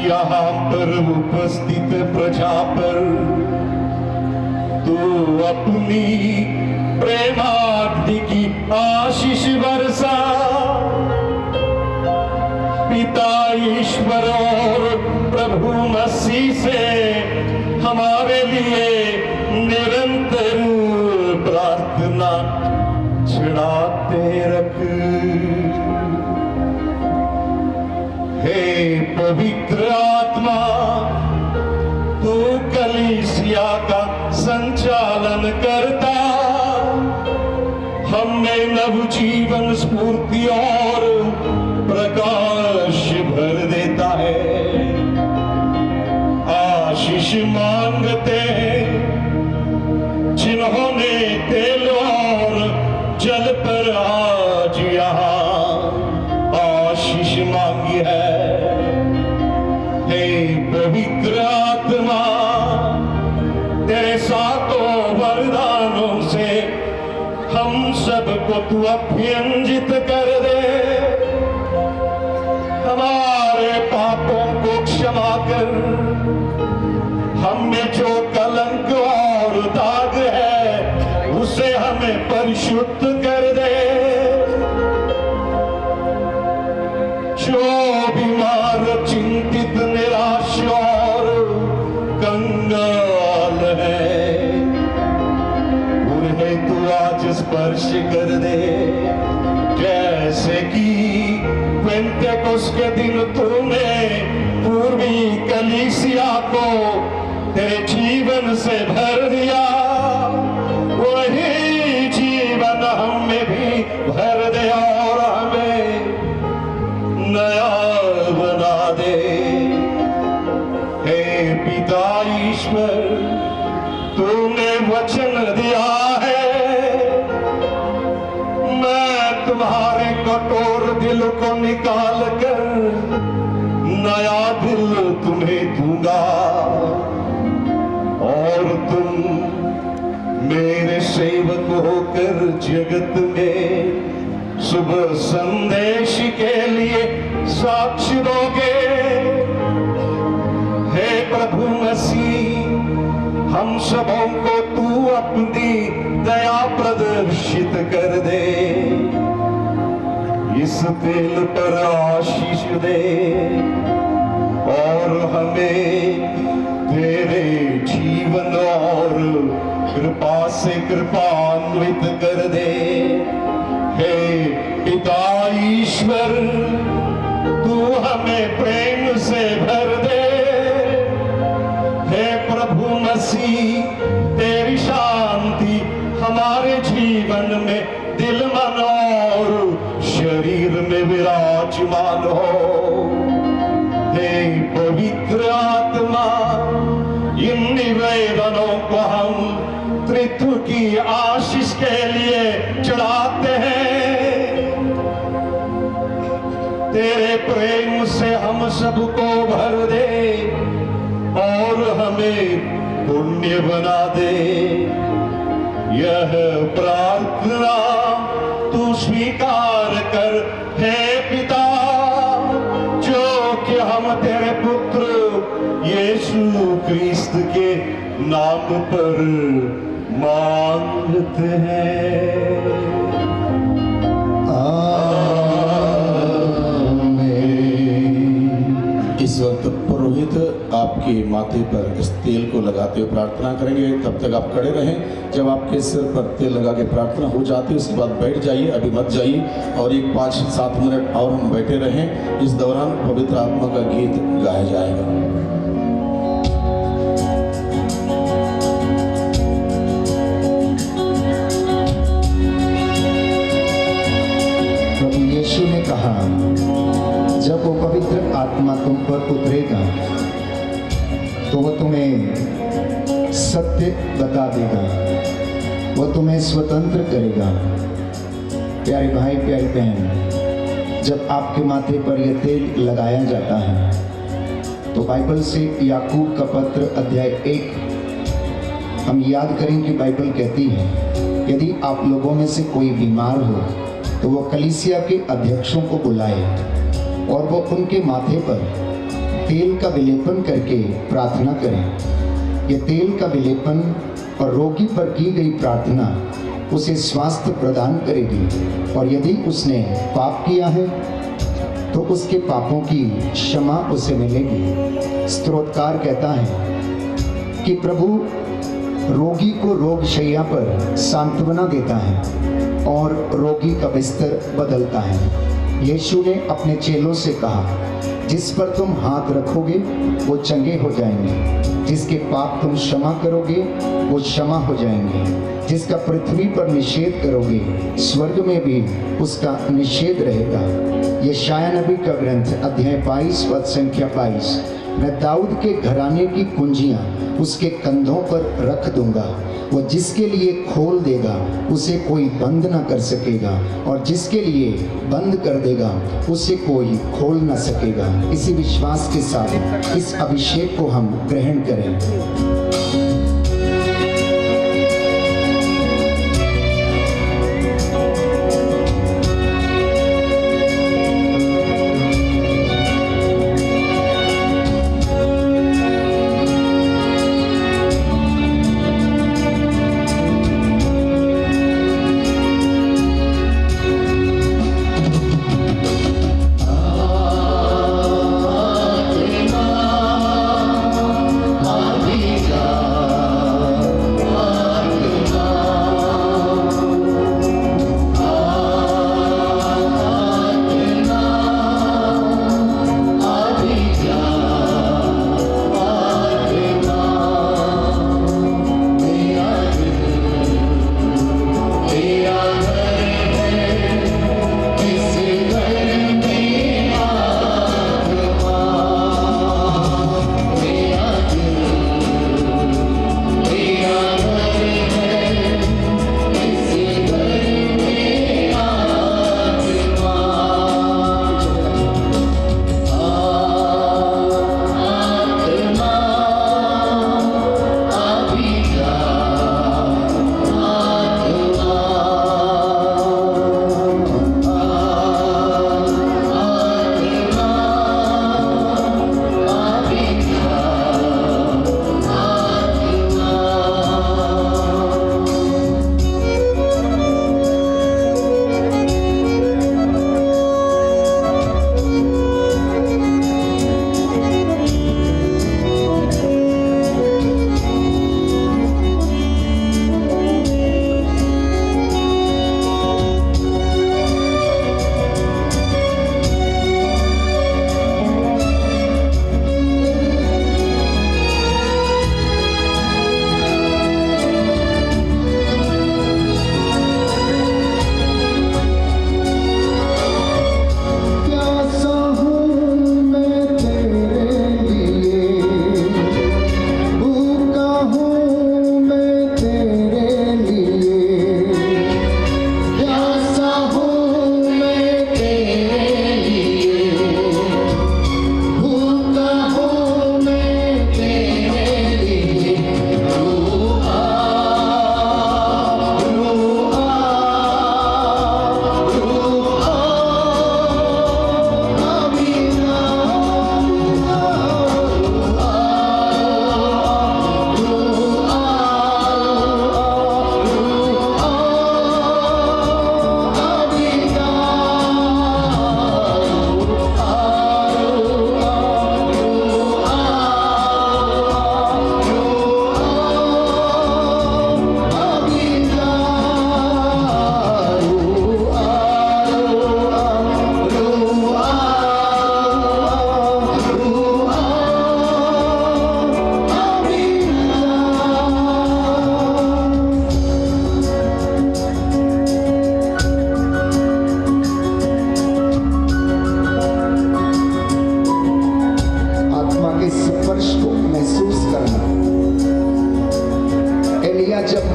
यहाँ पर उपस्थित प्रजा पर तू अपनी प्रेमाग्नि की आशीष बरसा। पिता ईश्वर और प्रभु मसीह से हमारे लिए निरंतर प्रार्थना छड़ाते रख। हे पवित्र आत्मा, तू कलीसिया का संचालन करता, हमें नवजीवन स्फूर्ति और प्रकाश भर देता है। आशीष मांगते हैं जिन्होंने तेल और जल पर आज यहाँ आशीष मांगी है। हे पवित्र आत्मा, तेरे सातों वरदानों से हम सबको तू अभ्यंजित कर दे। हमारे पापों को क्षमा कर। हम में जो कलंक और दाग है उसे हमें परिशुद्ध कर दे। जो बीमार, चिंतित, निराश और कंगाल है उन्हें तू आज स्पर्श कर दे। जैसे कि पेंटेकोस के दिन तूने पूर्वी कलीसिया को तेरे जीवन से भर दिया, वही जीवन हमें भी भर दे और हमें नया बना दे। हे पिता ईश्वर, तूने वचन दिया है, मैं तुम्हारे कठोर दिल को निकाल कर नया दिल तुम्हें दूंगा और तुम मेरे सेवक होकर जगत में शुभ संदेश के लिए साक्ष्य दोगे। हे प्रभु मसीह, हम सबों को तू अपनी दया प्रदर्शित कर दे, इस तेल पर आशीष दे और हमें तेरे जीवन और कृपा से कृपान्वित कर दे। हे पिता ईश्वर, तू हमें प्रेम से भर दे। हे प्रभु मसीह, तेरी शांति हमारे जीवन में दिल मन और शरीर में विराजमान हो। हे पवित्र आत्मा, इन निवेदनों को हम त्रित्व की आशीष के लिए चढ़ाते हैं। तेरे प्रेम से हम सबको भर दे और हमें पुण्य बना दे। यह प्रार्थना तू स्वीकार कर हे पिता, जो कि हम तेरे पुत्र यीशु क्रिस्त के नाम पर मांगते हैं। इस वक्त पुरोहित आपके माथे पर इस तेल को लगाते हुए प्रार्थना करेंगे। तब तक आप खड़े रहें। जब आपके सिर पर तेल लगा के प्रार्थना हो जाती है उसके बाद बैठ जाइए, अभी मत जाइए और एक 5-7 मिनट और हम बैठे रहें। इस दौरान पवित्र आत्मा का गीत गाया जाएगा। प्रभु यीशु ने कहा, जब वो पवित्र आत्मा तुम पर उतरेगा तो वो तुम्हें सत्य बता देगा, वो तुम्हें स्वतंत्र करेगा। प्यारे भाई प्यारी बहन, जब आपके माथे पर यह तेल लगाया जाता है तो बाइबल से याकूब का पत्र अध्याय 1 हम याद करें कि बाइबल कहती है, यदि आप लोगों में से कोई बीमार हो तो वो कलीसिया के अध्यक्षों को बुलाए और वो उनके माथे पर तेल का विलेपन करके प्रार्थना करें। ये तेल का विलेपन और रोगी पर की गई प्रार्थना उसे स्वास्थ्य प्रदान करेगी और यदि उसने पाप किया है तो उसके पापों की क्षमा उसे मिलेगी। स्तोत्रकार कहता है कि प्रभु रोगी को रोगशैया पर सांत्वना देता है और रोगी का बिस्तर बदलता है। यीशु ने अपने चेलों से कहा, जिस पर तुम हाथ रखोगे वो चंगे हो जाएंगे, जिसके पाप तुम क्षमा करोगे वो क्षमा हो जाएंगे, जिसका पृथ्वी पर निषेध करोगे स्वर्ग में भी उसका निषेध रहेगा। यशायाह नबी का ग्रंथ अध्याय 22 पद संख्या 22, मैं दाऊद के घराने की कुंजियां उसके कंधों पर रख दूंगा, वो जिसके लिए खोल देगा उसे कोई बंद ना कर सकेगा और जिसके लिए बंद कर देगा उसे कोई खोल ना सकेगा। इसी विश्वास के साथ इस अभिषेक को हम ग्रहण करें। आत्मा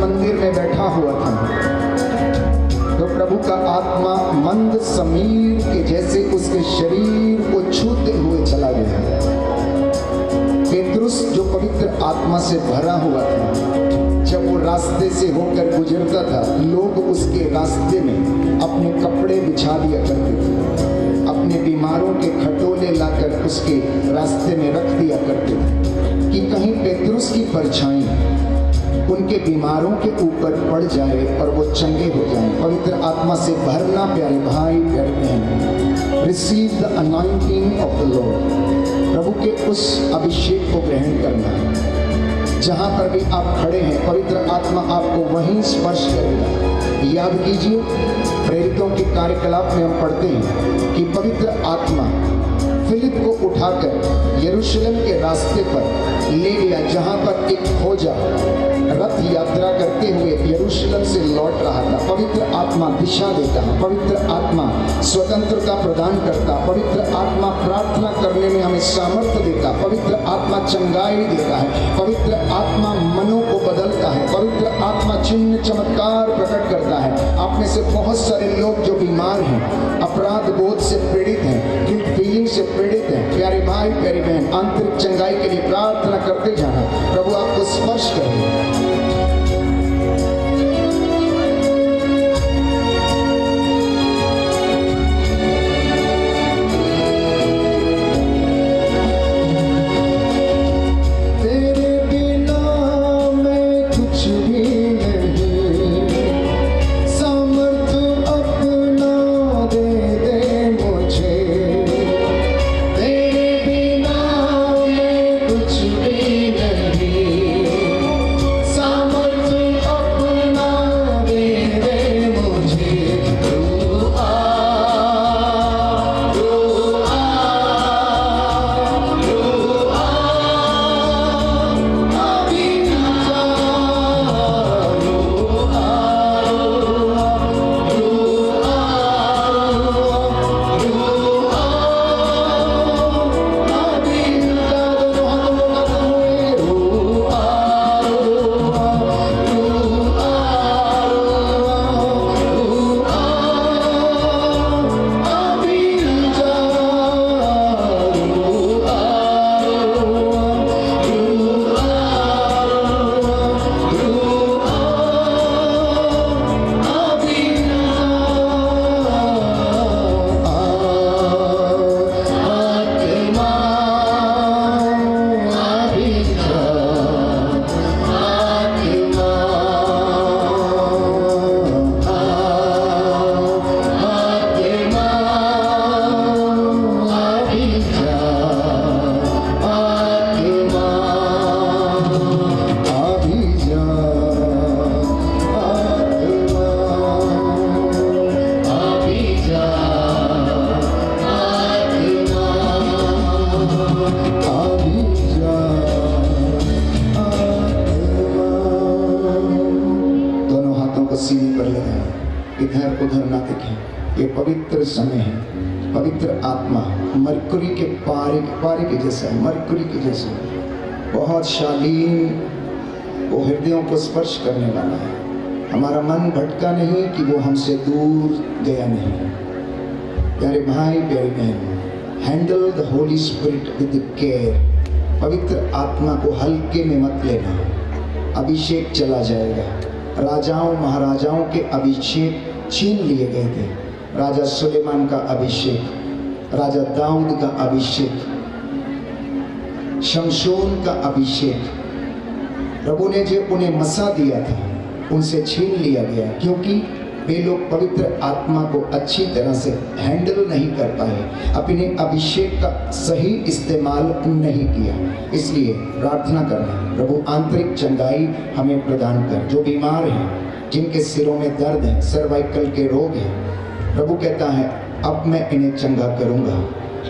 मंदिर में बैठा हुआ था तो प्रभु का आत्मा मंद समीर के जैसे उसके शरीर को छूते हुए चला गया। पेतरुस जो पवित्र आत्मा से भरा हुआ था, जब वो रास्ते से होकर गुजरता था, लोग उसके रास्ते में अपने कपड़े बिछा दिया करते थे, अपने बीमारों के खटोले लाकर उसके रास्ते में रख दिया करते थे कि कहीं पेतरुस की परछाई उनके बीमारों के ऊपर पड़ जाए और वो चंगे हो जाएं। पवित्र आत्मा से भरना प्यारे भाई प्यारे बहन, receive the anointing of the Lord. प्रभु के उस अभिषेक को ग्रहण करना। जहाँ पर भी आप खड़े हैं, पवित्र आत्मा आपको वहीं स्पर्श करेगा। याद कीजिए, प्रेरितों के कार्यकलाप में हम पढ़ते हैं कि पवित्र आत्मा फिलिप को उठाकर यरूशलेम के रास्ते पर ले गया, जहाँ पर एक खोजा रथ यात्रा करते हुए यरूशलेम से लौट रहा था। पवित्र आत्मा दिशा देता है, पवित्र आत्मा स्वतंत्रता प्रदान करता, पवित्र आत्मा प्रार्थना करने में हमें सामर्थ्य देता, पवित्र आत्मा चंगाई देता है, पवित्र आत्मा मनों को बदलता है, पवित्र आत्मा चिन्ह चमत्कार प्रकट करता है। आप में से बहुत सारे लोग जो बीमार हैं, अपराध बोध से पीड़ित हैं, गिल्ट फीलिंग से पीड़ित हैं, प्यारे भाई प्यारी बहन, आंतरिक चंगाई के लिए प्रार्थना करते जाना। प्रभु आपको स्पर्श करें। इधर उधर ना दिखें। ये पवित्र समय है। पवित्र आत्मा मरकुरी के पारे के जैसा है, मरकुरी के जैसा बहुत शालीन, वो हृदयों को स्पर्श करने वाला है। हमारा मन भटका नहीं कि वो हमसे दूर गया नहीं। प्यारे भाई प्यारी बहन, handle the Holi spirit with care. पवित्र आत्मा को हल्के में मत लेना, अभिषेक चला जाएगा। राजाओं महाराजाओं के अभिषेक छीन लिए गए थे। राजा सुलेमान का अभिषेक, राजा दाऊद का अभिषेक, शमशोन का अभिषेक, प्रभु ने जो उन्हें मसा दिया था उनसे छीन लिया गया, क्योंकि वे लोग पवित्र आत्मा को अच्छी तरह से हैंडल नहीं कर पाए, अपने अभिषेक का सही इस्तेमाल नहीं किया। इसलिए प्रार्थना करना, प्रभु आंतरिक चंगाई हमें प्रदान कर। जो बीमार हैं, जिनके सिरों में दर्द है, सर्वाइकल के रोग हैं, प्रभु कहता है अब मैं इन्हें चंगा करूंगा,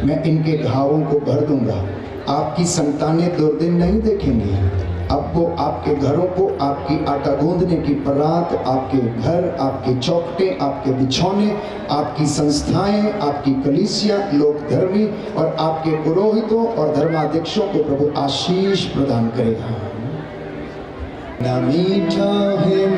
मैं इनके घावों को भर दूंगा। आपकी संतानें दुर्दिन नहीं देखेंगी। अब वो आपके घरों को, आपकी आटा गूंदने की परात, आपके घर, आपके चौखटे, आपके बिछौने, आपकी संस्थाएं, आपकी कलीसिया, लोक धर्मी और आपके पुरोहितों और धर्माध्यक्षों को प्रभु आशीष प्रदान करेगा। न मीठा है